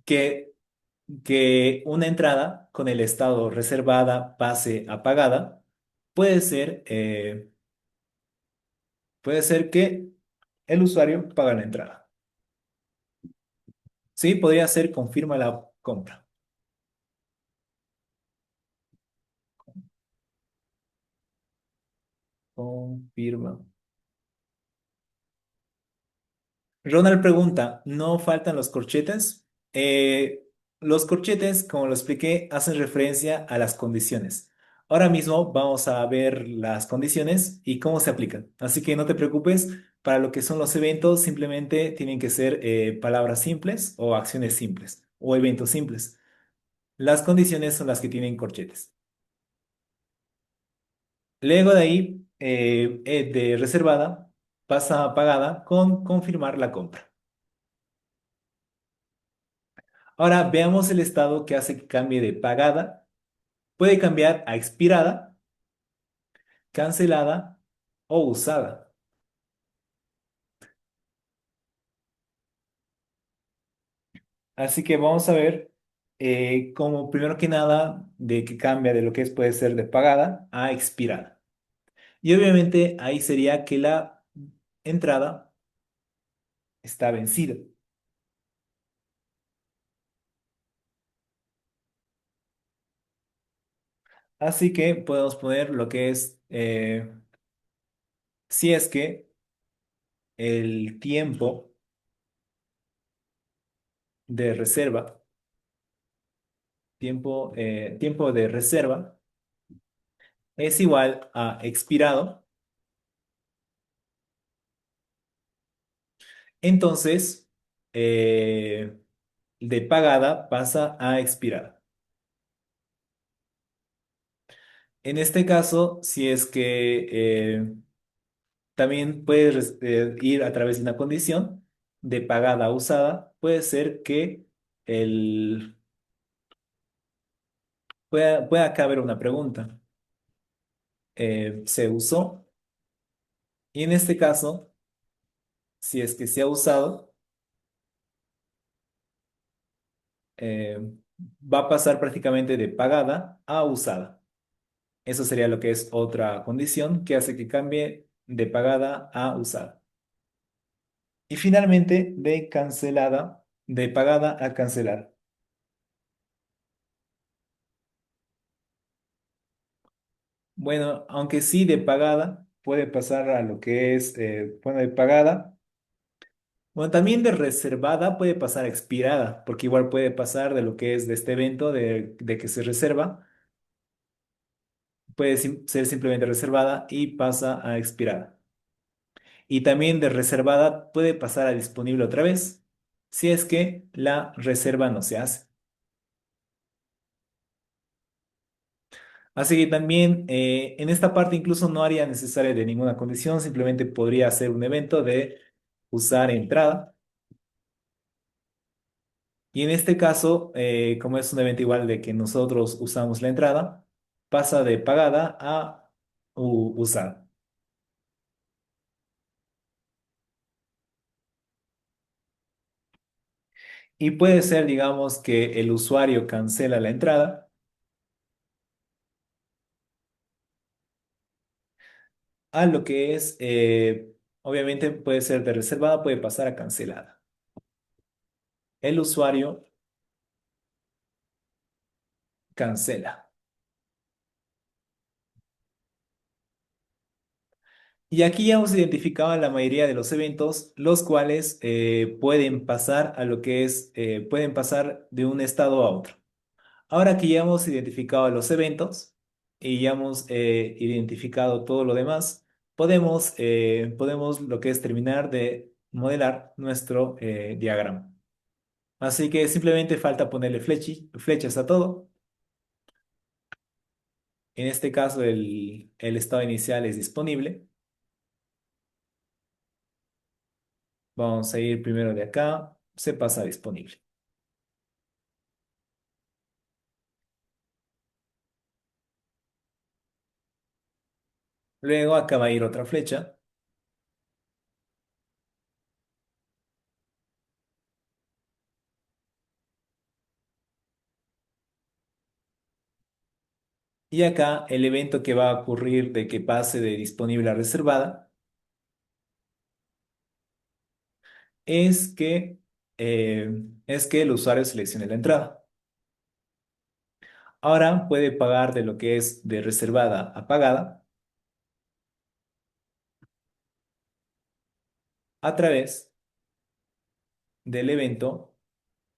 que, que una entrada con el estado reservada pase a pagada, puede ser, eh, puede ser que el usuario paga la entrada. Sí, podría ser confirma la compra. Confirma. Ronald pregunta, ¿no faltan los corchetes? Los corchetes, como lo expliqué, hacen referencia a las condiciones. Ahora mismo vamos a ver las condiciones y cómo se aplican. Así que no te preocupes, para lo que son los eventos simplemente tienen que ser palabras simples o acciones simples. o eventos simples. Las condiciones son las que tienen corchetes. Luego de ahí, de reservada, pasa a pagada con confirmar la compra. Ahora veamos el estado que hace que cambie de pagada. Puede cambiar a expirada, cancelada o usada. Así que vamos a ver como primero que nada de que cambia de lo que es, puede ser de pagada a expirada. Y obviamente ahí sería que la entrada está vencida. Así que podemos poner lo que es, si es que el de reserva, tiempo de reserva es igual a expirado, entonces de pagada pasa a expirada. En este caso, si es que también puedes ir a través de una condición de pagada a usada, puede ser que el, pueda acá haber una pregunta. ¿Se usó? Y en este caso, si es que se ha usado, eh, va a pasar prácticamente de pagada a usada. Eso sería lo que es otra condición que hace que cambie de pagada a usada. Y finalmente, de pagada a cancelada. Bueno, aunque sí de pagada, puede pasar a lo que es, bueno, de pagada. Bueno, también de reservada puede pasar a expirada, porque igual puede pasar de lo que es de este evento, de que se reserva, puede ser simplemente reservada y pasa a expirada. Y también de reservada puede pasar a disponible otra vez, si es que la reserva no se hace. Así que también en esta parte incluso no haría necesaria de ninguna condición, simplemente podría ser un evento de usar entrada. Y en este caso, como es un evento igual de que nosotros usamos la entrada, pasa de pagada a usada. Y puede ser, digamos, que el usuario cancela la entrada a lo que es, obviamente puede ser de reservada, puede pasar a cancelada. El usuario cancela. Y aquí ya hemos identificado la mayoría de los eventos, los cuales pueden pasar a lo que es, pueden pasar de un estado a otro. Ahora que ya hemos identificado los eventos y ya hemos identificado todo lo demás, podemos lo que es terminar de modelar nuestro diagrama. Así que simplemente falta ponerle flechas a todo. En este caso, el estado inicial es disponible. Vamos a ir primero de acá. Se pasa a disponible. Luego acá va a ir otra flecha. Y acá el evento que va a ocurrir de que pase de disponible a reservada es que, es que el usuario seleccione la entrada. Ahora puede pagar de lo que es de reservada a pagada a través del evento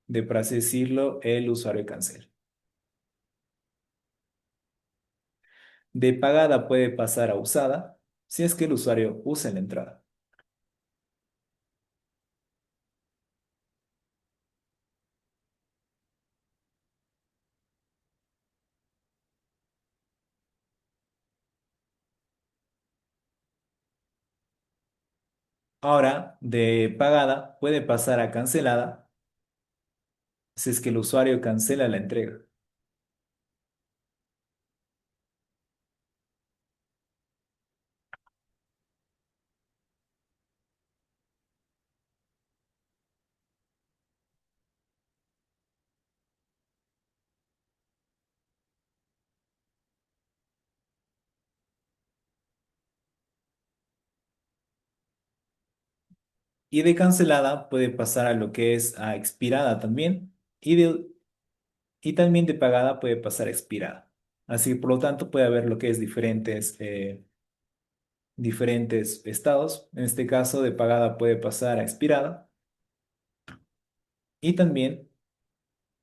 de, por así decirlo, el usuario cancela. De pagada puede pasar a usada si es que el usuario usa la entrada. Ahora, de pagada puede pasar a cancelada si es que el usuario cancela la entrega. Y de cancelada puede pasar a lo que es a expirada también. Y también de pagada puede pasar a expirada. Así que por lo tanto puede haber lo que es diferentes estados. En este caso, de pagada puede pasar a expirada. Y también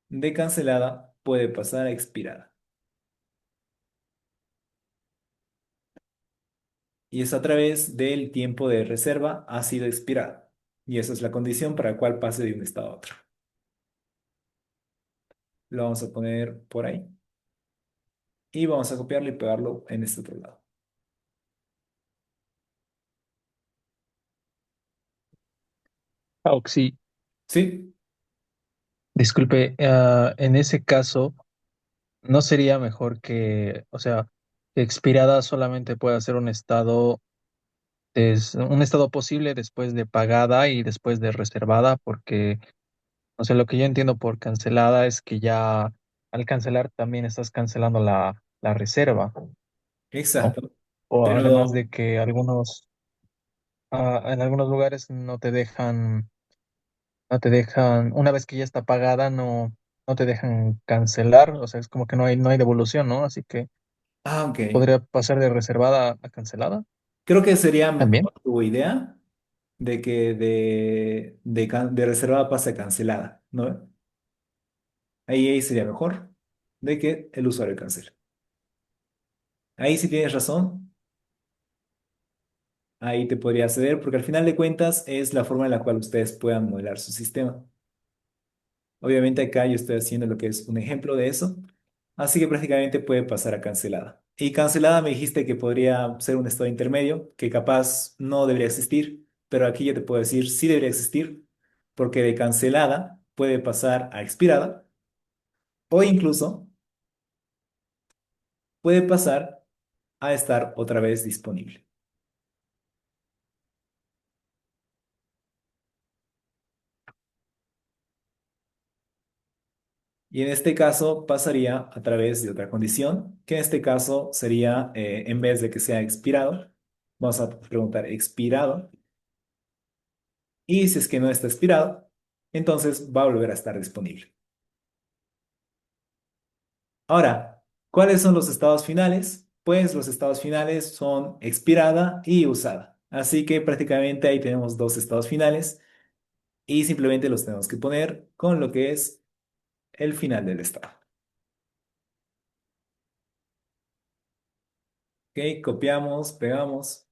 de cancelada puede pasar a expirada. Y es a través del tiempo de reserva ha sido expirado. Y esa es la condición para la cual pase de un estado a otro. Lo vamos a poner por ahí. Y vamos a copiarlo y pegarlo en este otro lado. Sí, ¿Sí? disculpe, en ese caso, ¿no sería mejor que, o sea, que expirada solamente pueda ser un estado, un estado posible después de pagada y después de reservada? Porque, o sea, lo que yo entiendo por cancelada es que ya al cancelar también estás cancelando la reserva, ¿no? Exacto. O además Pero, de que en algunos lugares no te dejan, una vez que ya está pagada, no te dejan cancelar, o sea, es como que no hay devolución, ¿no? Así que ok. podría pasar de reservada a cancelada Creo que sería también. mejor tu idea de que de reservada pase a cancelada, ¿no? Ahí sería mejor de que el usuario cancele. Ahí sí tienes razón, ahí te podría ceder, porque al final de cuentas es la forma en la cual ustedes puedan modelar su sistema. Obviamente acá yo estoy haciendo lo que es un ejemplo de eso, así que prácticamente puede pasar a cancelada. Y cancelada me dijiste que podría ser un estado intermedio, que capaz no debería existir, pero aquí yo te puedo decir sí debería existir, porque de cancelada puede pasar a expirada o incluso puede pasar a estar otra vez disponible. Y en este caso pasaría a través de otra condición, que en este caso sería, en vez de que sea expirado, vamos a preguntar expirado. Y si es que no está expirado, entonces va a volver a estar disponible. Ahora, ¿cuáles son los estados finales? Pues los estados finales son expirada y usada. Así que prácticamente ahí tenemos dos estados finales y simplemente los tenemos que poner con lo que es el final del estado. Ok, copiamos, pegamos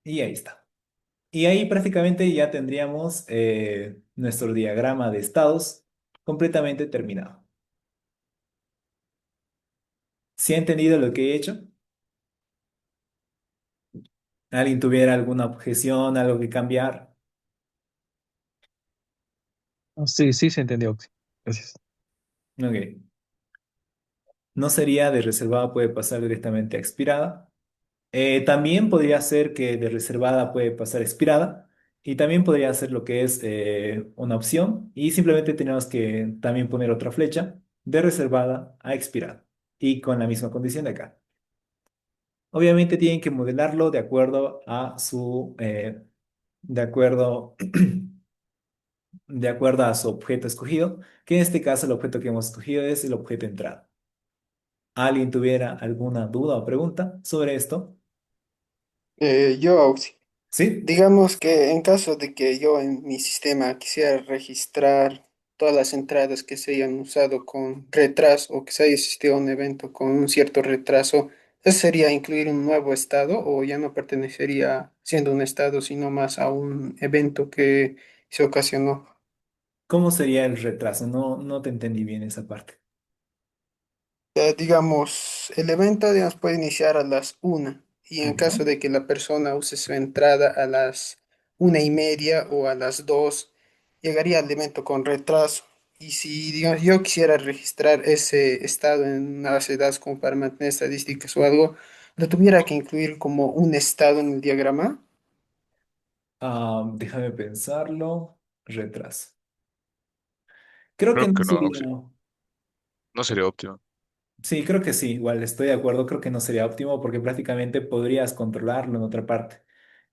y ahí está. Y ahí prácticamente ya tendríamos nuestro diagrama de estados completamente terminado. ¿Sí ha entendido lo que he hecho? ¿Alguien tuviera alguna objeción, algo que cambiar? Sí, sí, se entendió. Oxi. Gracias. Ok. No sería de reservada puede pasar directamente a expirada. También podría ser que de reservada puede pasar a expirada. Y también podría ser lo que es una opción. Y simplemente tenemos que también poner otra flecha de reservada a expirada. Y con la misma condición de acá. Obviamente tienen que modelarlo de acuerdo de acuerdo a su objeto escogido, que en este caso el objeto que hemos escogido es el objeto entrada. ¿Alguien tuviera alguna duda o pregunta sobre esto? Auxi. ¿Sí? Digamos que en caso de que yo en mi sistema quisiera registrar todas las entradas que se hayan usado con retraso o que se haya existido un evento con un cierto retraso, ¿eso sería incluir un nuevo estado o ya no pertenecería siendo un estado, sino más a un evento que se ocasionó? ¿Cómo sería el retraso? No te entendí bien esa parte. Digamos, el evento, digamos, puede iniciar a las 1 y en caso Ujú. de que la persona use su entrada a las 1:30 o a las 2, llegaría al evento con retraso. Y si, digamos, yo quisiera registrar ese estado en una base de datos como para mantener estadísticas o algo, lo tuviera que incluir como un estado en el diagrama. Déjame pensarlo. Retraso. Creo que Creo no que no, sería. no sería óptimo. Sí, creo que sí, igual estoy de acuerdo, creo que no sería óptimo porque prácticamente podrías controlarlo en otra parte.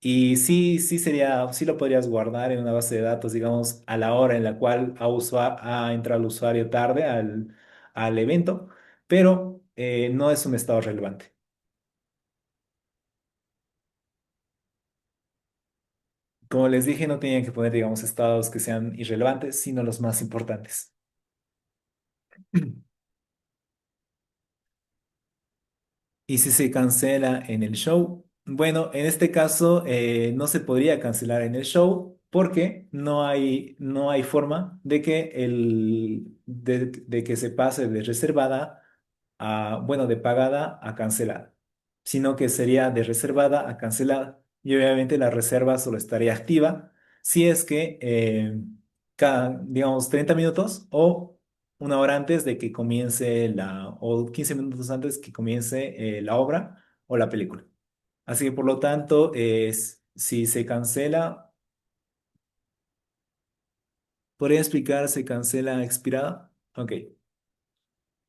Y sí, sí sería, sí lo podrías guardar en una base de datos, digamos, a la hora en la cual ha entrado el usuario tarde al evento, pero no es un estado relevante. Como les dije, no tenían que poner, digamos, estados que sean irrelevantes, sino los más importantes. ¿Y si se cancela en el show? Bueno, en este caso no se podría cancelar en el show porque no hay forma de que, de que se pase de reservada a, bueno, de pagada a cancelada, sino que sería de reservada a cancelada. Y obviamente la reserva solo estaría activa si es que cada, digamos, 30 minutos o una hora antes de que comience o 15 minutos antes que comience la obra o la película. Así que por lo tanto, si se cancela, ¿podría explicar se cancela expirada? Ok.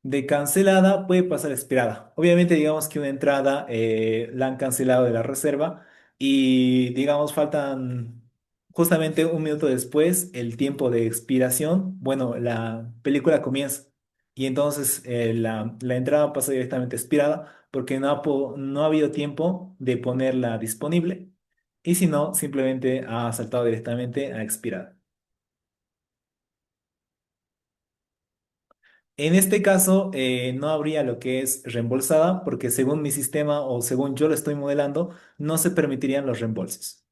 De cancelada puede pasar a expirada. Obviamente, digamos que una entrada la han cancelado de la reserva y, digamos, faltan justamente un minuto después el tiempo de expiración. Bueno, la película comienza y entonces la entrada pasa directamente a expirada porque no ha habido tiempo de ponerla disponible y si no, simplemente ha saltado directamente a expirada. En este caso, no habría lo que es reembolsada, porque según mi sistema o según yo lo estoy modelando, no se permitirían los reembolsos.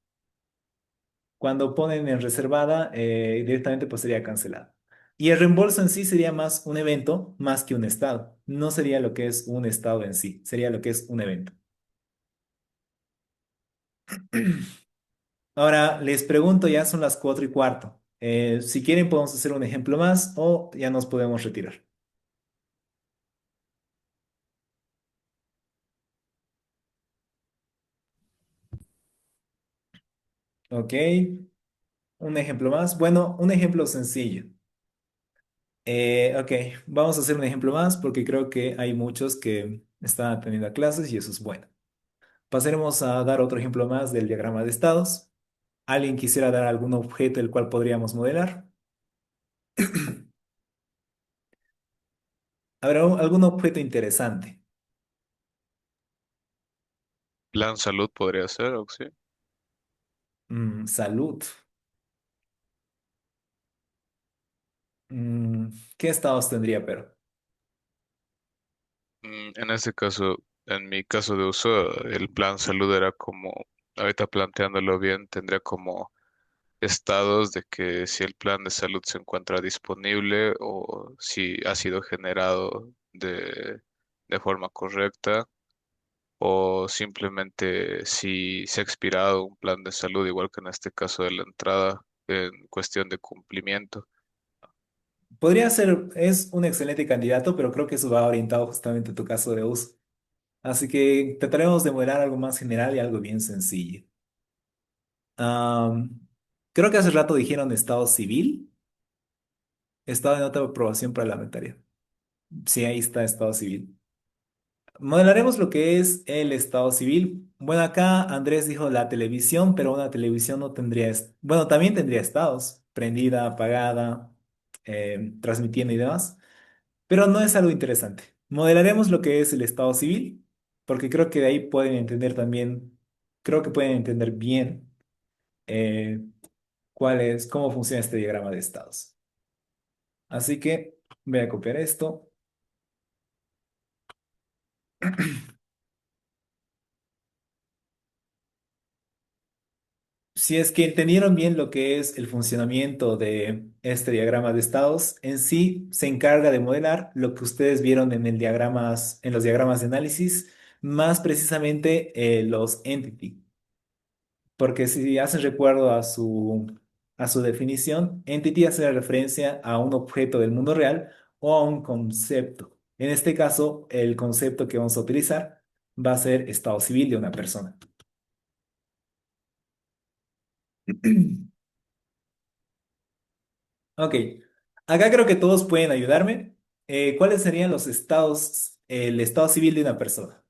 Cuando ponen en reservada, directamente pues sería cancelada. Y el reembolso en sí sería más un evento, más que un estado. No sería lo que es un estado en sí, sería lo que es un evento. Ahora, les pregunto, ya son las 4:15. Si quieren, podemos hacer un ejemplo más o ya nos podemos retirar. Ok, un ejemplo más. Bueno, un ejemplo sencillo. Ok, vamos a hacer un ejemplo más porque creo que hay muchos que están atendiendo a clases y eso es bueno. Pasaremos a dar otro ejemplo más del diagrama de estados. ¿Alguien quisiera dar algún objeto el cual podríamos modelar? ¿Habrá algún objeto interesante? Plan salud podría ser, o sí. Salud. ¿Qué estados tendría, pero? En este caso, en mi caso de uso, el plan salud era como, ahorita planteándolo bien, tendría como estados de que si el plan de salud se encuentra disponible o si ha sido generado de forma correcta o simplemente si se ha expirado un plan de salud, igual que en este caso de la entrada, en cuestión de cumplimiento. Podría ser, es un excelente candidato, pero creo que eso va orientado justamente a tu caso de uso. Así que trataremos de modelar algo más general y algo bien sencillo. Am, Creo que hace rato dijeron estado civil. Estado de nota de aprobación parlamentaria. Sí, ahí está estado civil. Modelaremos lo que es el estado civil. Bueno, acá Andrés dijo la televisión, pero una televisión no tendría, bueno, también tendría estados, prendida, apagada, transmitiendo y demás, pero no es algo interesante. Modelaremos lo que es el estado civil, porque creo que de ahí pueden entender también, creo que pueden entender bien eh, cómo funciona este diagrama de estados. Así que voy a copiar esto. Si es que entendieron bien lo que es el funcionamiento de este diagrama de estados, en sí se encarga de modelar lo que ustedes vieron en en los diagramas de análisis, más precisamente los entity. Porque si hacen recuerdo a a su definición, entity hace referencia a un objeto del mundo real o a un concepto. En este caso, el concepto que vamos a utilizar va a ser estado civil de una persona. Ok, acá creo que todos pueden ayudarme. ¿Cuáles serían los estados, el estado civil de una persona?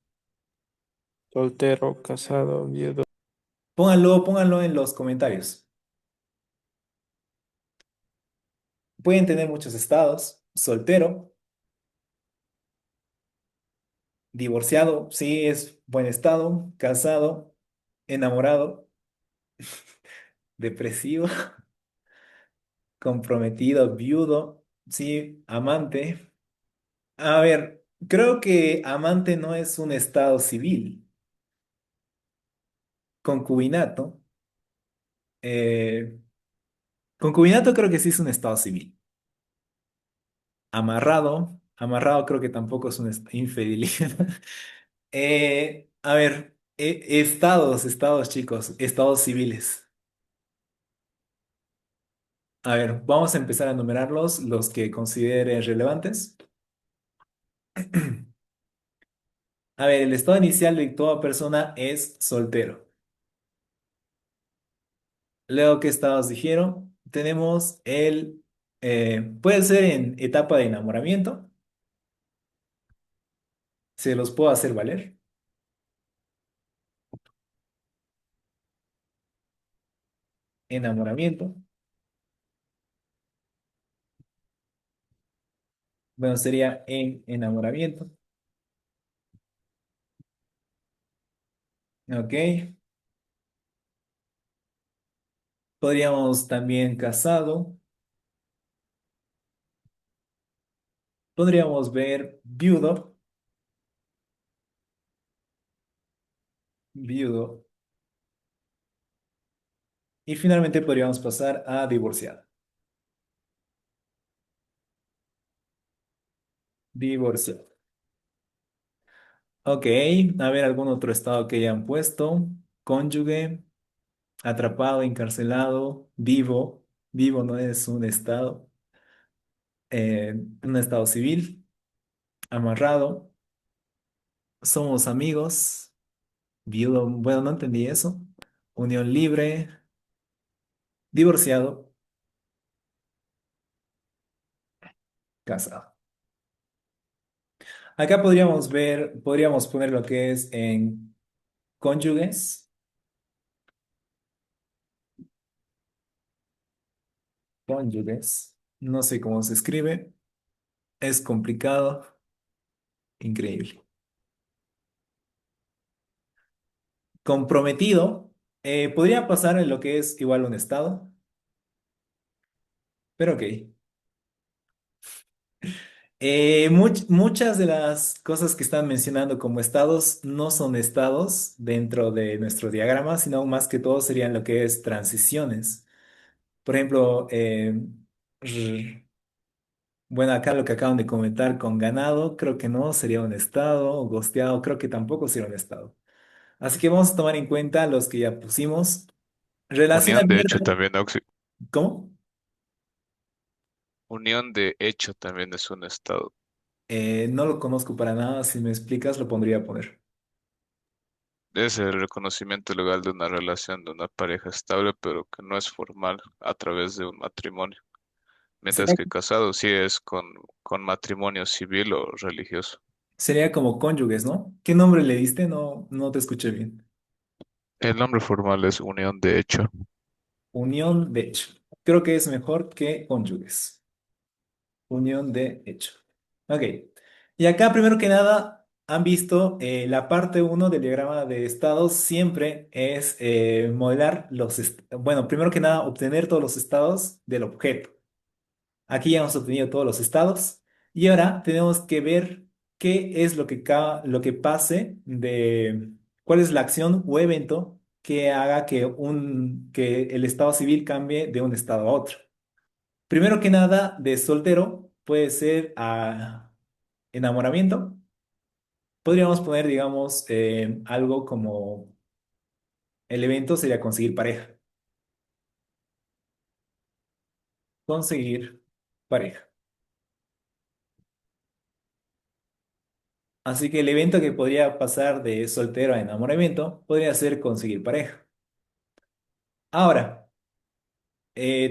Soltero, casado, viudo. Pónganlo en los comentarios. Pueden tener muchos estados. Soltero, divorciado, sí es buen estado. Casado, enamorado, depresivo, comprometido, viudo, sí, amante. A ver, creo que amante no es un estado civil. Concubinato. eh, Concubinato creo que sí es un estado civil. Amarrado creo que tampoco es una infidelidad. A ver, estados, chicos, estados civiles. A ver, vamos a empezar a enumerarlos, los que considere relevantes. A ver, el estado inicial de toda persona es soltero. Luego, ¿qué estados dijeron? Tenemos puede ser en etapa de enamoramiento, se los puedo hacer valer. Enamoramiento, bueno, sería en enamoramiento. Ok, podríamos también casado, podríamos ver viudo, y finalmente podríamos pasar a divorciado. Divorciado. Ok, a ver algún otro estado que hayan puesto. Cónyuge, atrapado, encarcelado, vivo. Vivo no es un estado. Un estado civil, amarrado. Somos amigos. Viudo, bueno, no entendí eso. Unión libre, divorciado, casado. Acá podríamos poner lo que es en cónyuges, cónyuges. No sé cómo se escribe. Es complicado, increíble. Comprometido, podría pasar en lo que es igual un estado, pero ok. Muchas de las cosas que están mencionando como estados no son estados dentro de nuestro diagrama, sino más que todo serían lo que es transiciones. Por ejemplo, r- bueno, acá lo que acaban de comentar con ganado, creo que no sería un estado, o gosteado, creo que tampoco sería un estado. Así que vamos a tomar en cuenta los que ya pusimos. Relación Unión de abierta, hecho también, ¿cómo? unión de hecho también es un estado. No lo conozco para nada, si me explicas lo pondría a poner. Es el reconocimiento legal de una relación de una pareja estable, pero que no es formal a través de un matrimonio. Mientras Sería, que casado sí es con matrimonio civil o religioso. sería como cónyuges, ¿no? ¿Qué nombre le diste? No, no te escuché bien. El nombre formal es unión de hecho. Unión de hecho. Creo que es mejor que cónyuges. Unión de hecho. Ok. Y acá, primero que nada, han visto la parte uno del diagrama de estados siempre es modelar bueno, primero que nada, obtener todos los estados del objeto. Aquí ya hemos obtenido todos los estados y ahora tenemos que ver qué es lo que pase cuál es la acción o evento que haga que el estado civil cambie de un estado a otro. Primero que nada, de soltero puede ser a enamoramiento. Podríamos poner, digamos, algo como el evento sería conseguir pareja. Conseguir pareja. Así que el evento que podría pasar de soltero a enamoramiento podría ser conseguir pareja. Ahora,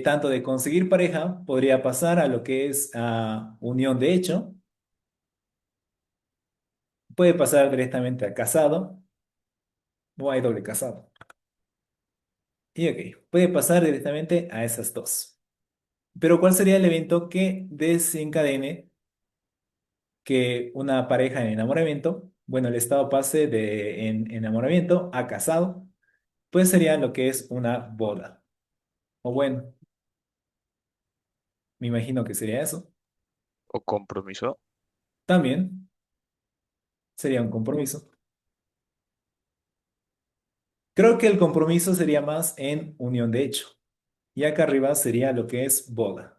tanto de conseguir pareja podría pasar a lo que es unión de hecho, puede pasar directamente a casado o hay doble casado. Y ok, puede pasar directamente a esas dos. Pero ¿cuál sería el evento que desencadene que una pareja en enamoramiento, bueno, el estado pase de enamoramiento a casado, pues sería lo que es una boda? O bueno, me imagino que sería eso. o compromiso, También sería un compromiso. Creo que el compromiso sería más en unión de hecho. Y acá arriba sería lo que es boda.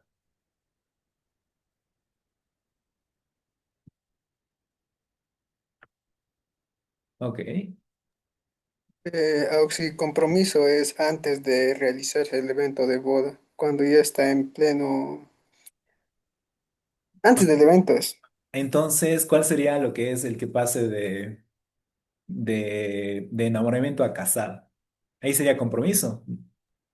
Ok. Auxi, compromiso es antes de realizarse el evento de boda, cuando ya está en pleno, antes del evento es. Entonces, ¿cuál sería lo que es el que pase de enamoramiento a casado? Ahí sería compromiso.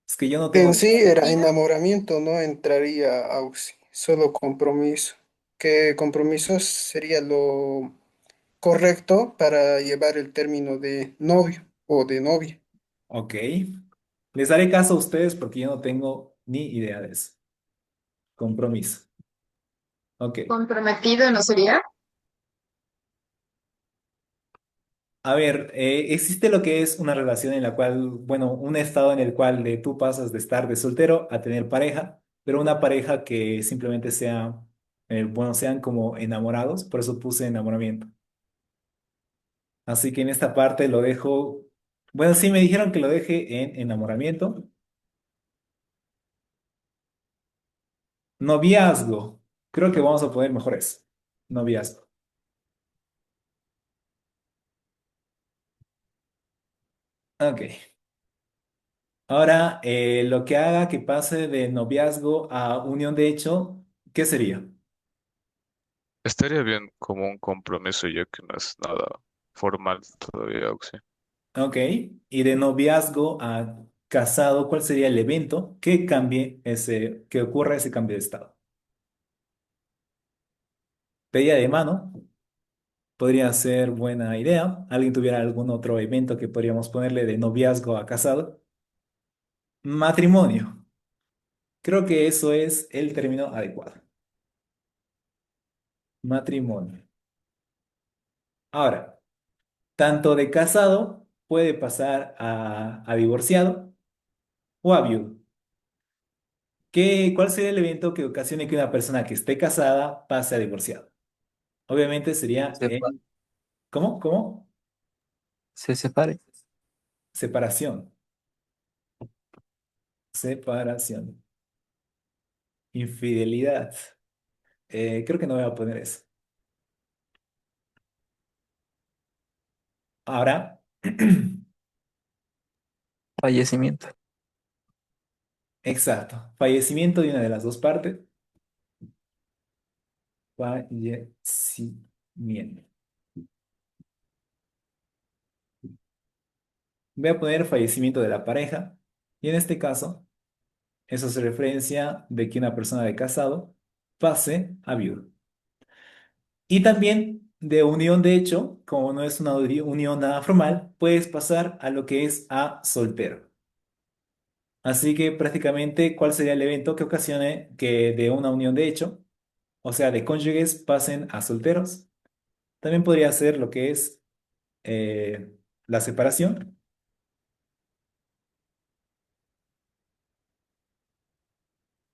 Es que yo no En tengo... sí era enamoramiento, no entraría Auxi, solo compromiso. ¿Qué compromiso sería lo correcto para llevar el término de novio o de novia? Ok. Les haré caso a ustedes porque yo no tengo ni idea de eso. Compromiso. Ok. Comprometido no sería. A ver, existe lo que es una relación en la cual, bueno, un estado en el cual tú pasas de estar de soltero a tener pareja, pero una pareja que simplemente sea, bueno, sean como enamorados, por eso puse enamoramiento. Así que en esta parte lo dejo, bueno, sí me dijeron que lo deje en enamoramiento. Noviazgo. Creo que vamos a poner mejor eso. Noviazgo. Ok. Ahora, lo que haga que pase de noviazgo a unión de hecho, ¿qué sería? estaría bien como un compromiso ya que no es nada formal todavía, Oxy. Ok. Y de noviazgo a casado, ¿cuál sería el evento que cambie que ocurra ese cambio de estado? Pedida de mano, podría ser buena idea. ¿Alguien tuviera algún otro evento que podríamos ponerle de noviazgo a casado? Matrimonio. Creo que eso es el término adecuado. Matrimonio. Ahora, tanto de casado puede pasar a divorciado o a viudo. ¿Cuál sería el evento que ocasione que una persona que esté casada pase a divorciado? Obviamente sería sepa- en... ¿Cómo? ¿Cómo? se separe. Separación. Separación. Infidelidad. Creo que no voy a poner eso. Ahora, Fallecimiento. exacto. Fallecimiento de una de las dos partes. Fallecimiento. Voy a poner fallecimiento de la pareja. Y en este caso, eso hace referencia de que una persona de casado pase a viudo. Y también de unión de hecho, como no es una unión nada formal, puedes pasar a lo que es a soltero. Así que prácticamente, ¿cuál sería el evento que ocasione que de una unión de hecho, o sea, de cónyuges, pasen a solteros? También podría ser lo que es la separación.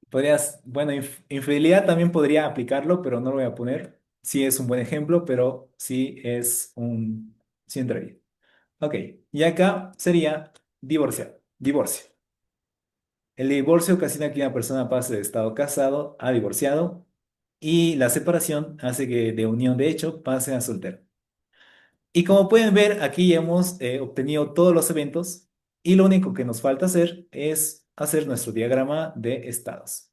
Podrías, bueno, infidelidad también podría aplicarlo, pero no lo voy a poner. Sí es un buen ejemplo, pero sí es sí entraría. Ok, y acá sería Divorcio. El divorcio ocasiona que una persona pase de estado casado a divorciado y la separación hace que de unión de hecho pase a soltero. Y como pueden ver, aquí ya hemos obtenido todos los eventos y lo único que nos falta hacer es hacer nuestro diagrama de estados.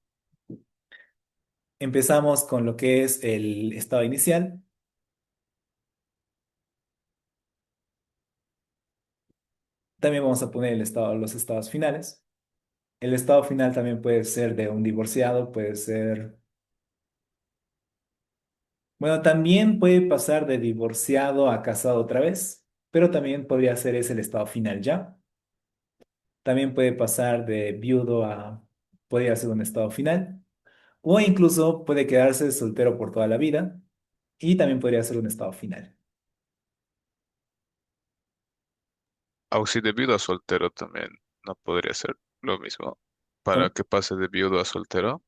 Empezamos con lo que es el estado inicial. También vamos a poner los estados finales. El estado final también puede ser de un divorciado, puede ser. Bueno, también puede pasar de divorciado a casado otra vez, pero también podría ser ese el estado final ya. También puede pasar de viudo a, podría ser un estado final, o incluso puede quedarse soltero por toda la vida y también podría ser un estado final. O si de viudo a soltero también no podría ser lo mismo. Para ¿Cómo? que pase de viudo a soltero.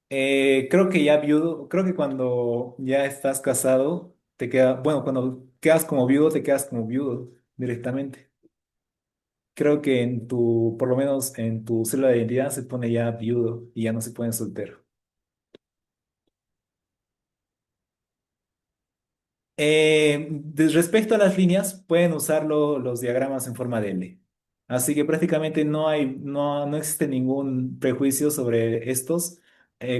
Creo que ya viudo, creo que cuando ya estás casado, te queda, bueno, cuando quedas como viudo, te quedas como viudo directamente. Creo que en tu, por lo menos en tu célula de identidad se pone ya viudo y ya no se pone soltero. Respecto a las líneas, pueden usarlo los diagramas en forma de L. Así que prácticamente no existe ningún prejuicio sobre estos.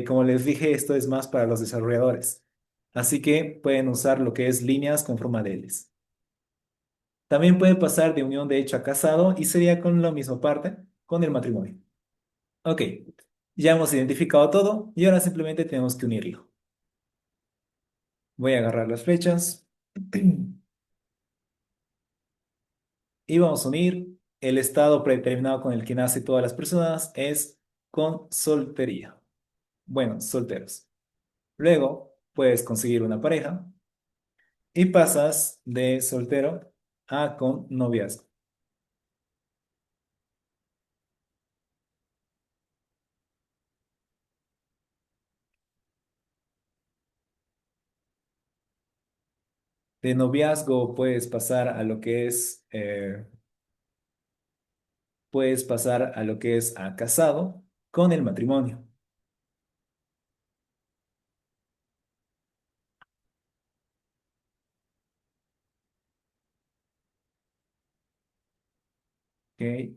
Como les dije, esto es más para los desarrolladores. Así que pueden usar lo que es líneas con forma de Ls. También puede pasar de unión de hecho a casado y sería con la misma parte, con el matrimonio. Ok, ya hemos identificado todo y ahora simplemente tenemos que unirlo. Voy a agarrar las flechas y vamos a unir. El estado predeterminado con el que nace todas las personas es con soltería. Bueno, solteros. Luego puedes conseguir una pareja y pasas de soltero a con noviazgo. De noviazgo puedes pasar a lo que es, puedes pasar a lo que es a casado con el matrimonio. Ok,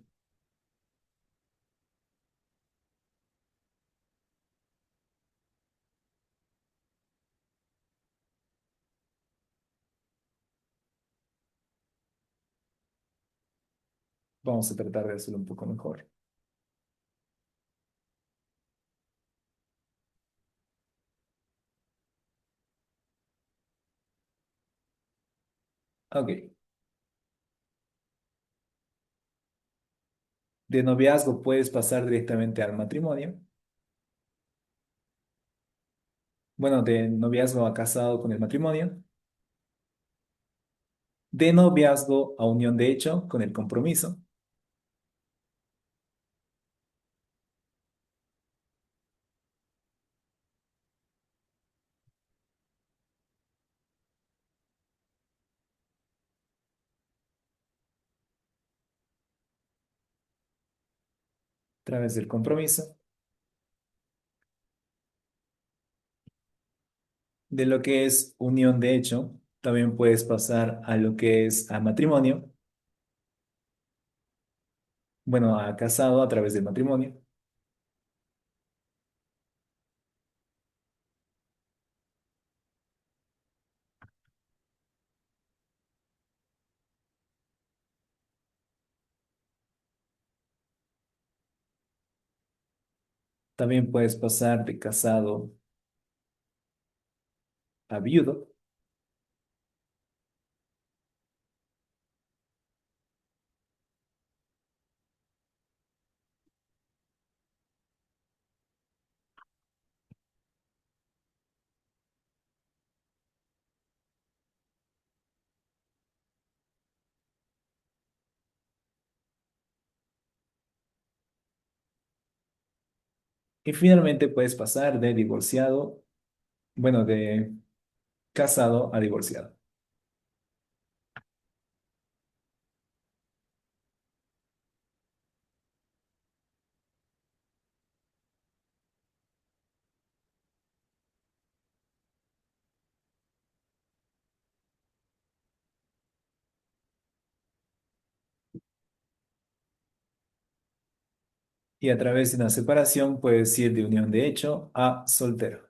vamos a tratar de hacerlo un poco mejor. Ok, de noviazgo puedes pasar directamente al matrimonio. Bueno, de noviazgo a casado con el matrimonio. De noviazgo a unión de hecho con el compromiso. A través del compromiso. De lo que es unión de hecho, también puedes pasar a lo que es a matrimonio. Bueno, a casado a través del matrimonio. También puedes pasar de casado a viudo. Y finalmente puedes pasar de divorciado, bueno, de casado a divorciado. Y a través de una separación puede decir de unión de hecho a soltero.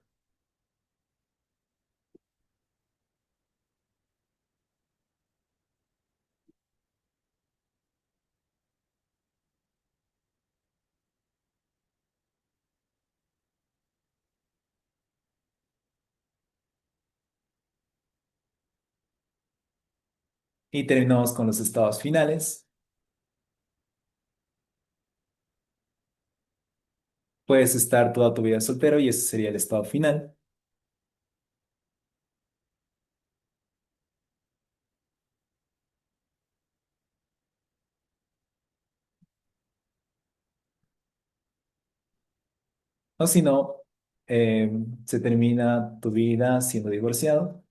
Y terminamos con los estados finales. Puedes estar toda tu vida soltero y ese sería el estado final. O si no, eh, se termina tu vida siendo divorciado.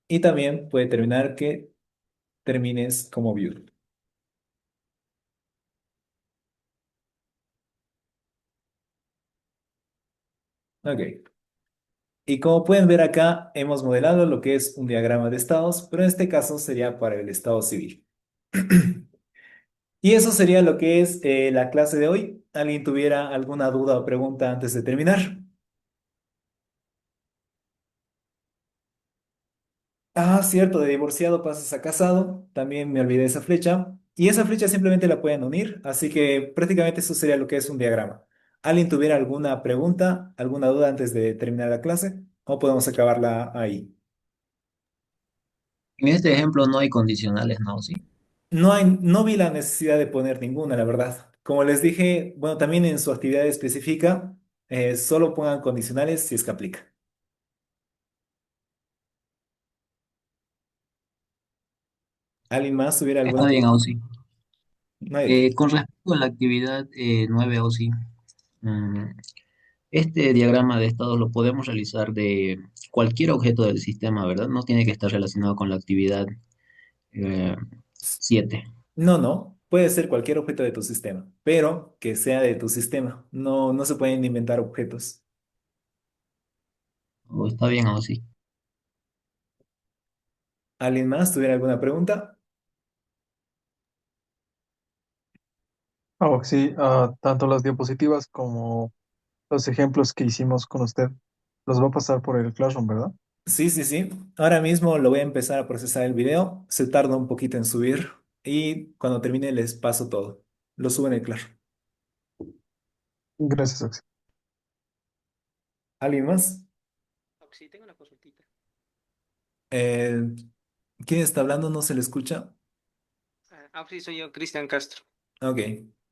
Y también puede terminar que termines como viudo. Ok. Y como pueden ver acá, hemos modelado lo que es un diagrama de estados, pero en este caso sería para el estado civil. Y eso sería lo que es la clase de hoy. ¿Alguien tuviera alguna duda o pregunta antes de terminar? Ah, cierto, de divorciado pasas a casado. También me olvidé esa flecha. Y esa flecha simplemente la pueden unir, así que prácticamente eso sería lo que es un diagrama. ¿Alguien tuviera alguna pregunta, alguna duda antes de terminar la clase? ¿O podemos acabarla ahí? En este ejemplo no hay condicionales, ¿no? Sí. No vi la necesidad de poner ninguna, la verdad. Como les dije, bueno, también en su actividad específica, solo pongan condicionales si es que aplica. ¿Alguien más tuviera Está alguna bien, pregunta? Ausi. No hay de qué. Con respecto a la actividad 9, Ausi, mm, este diagrama de estados lo podemos realizar de cualquier objeto del sistema, ¿verdad? No tiene que estar relacionado con la actividad eh, 7. No, no. Puede ser cualquier objeto de tu sistema, pero que sea de tu sistema. No, no se pueden inventar objetos. ¿O está bien, Ausi? ¿Alguien más tuviera alguna pregunta? Oh, sí, tanto las diapositivas como los ejemplos que hicimos con usted los va a pasar por el Classroom, ¿verdad? Sí, sí, sí. Ahora mismo lo voy a empezar a procesar el video. Se tarda un poquito en subir y cuando termine les paso todo. Lo suben en el Claro. Gracias, Oxy. ¿Alguien más? Sí, tengo una consultita. Eh, ¿Quién está hablando? ¿No se le escucha? Sí, soy yo, Cristian Castro. Ok.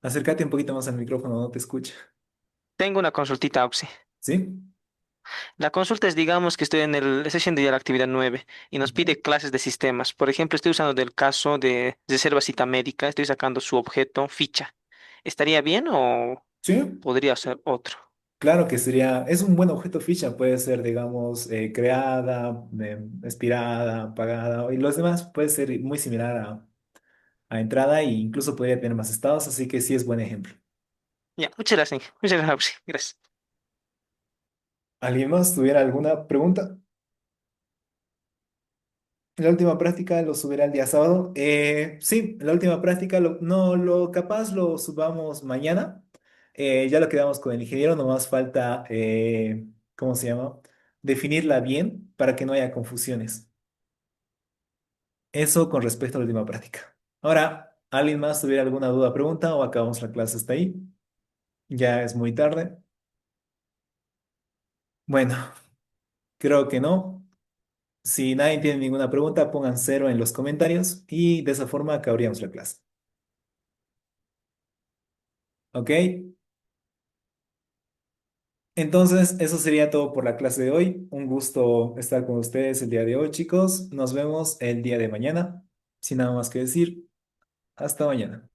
Acércate un poquito más al micrófono, no te escucha. Tengo una consultita, Auxi. ¿Sí? La consulta es, digamos que estoy haciendo ya la actividad 9 y nos Ujú. pide clases de sistemas. Por ejemplo, estoy usando del caso de reserva cita médica, estoy sacando su objeto ficha. ¿Estaría bien o Sí. podría ser otro? Claro que sería, es un buen objeto ficha, puede ser, digamos, creada, expirada, pagada, y los demás puede ser muy similar a entrada e incluso podría tener más estados, así que sí es buen ejemplo. Ya, muchas gracias. Muchas gracias, Auxi. Gracias. ¿Alguien más tuviera alguna pregunta? La última práctica lo subirá el día sábado. Sí, la última práctica, no, lo capaz lo subamos mañana. Ya lo quedamos con el ingeniero, nomás falta, ¿cómo se llama? Definirla bien para que no haya confusiones. Eso con respecto a la última práctica. Ahora, ¿alguien más tuviera alguna duda, pregunta o acabamos la clase hasta ahí? Ya es muy tarde. Bueno, creo que no. Si nadie tiene ninguna pregunta, pongan cero en los comentarios y de esa forma acabaríamos la clase. ¿Ok? Entonces, eso sería todo por la clase de hoy. Un gusto estar con ustedes el día de hoy, chicos. Nos vemos el día de mañana. Sin nada más que decir, hasta mañana.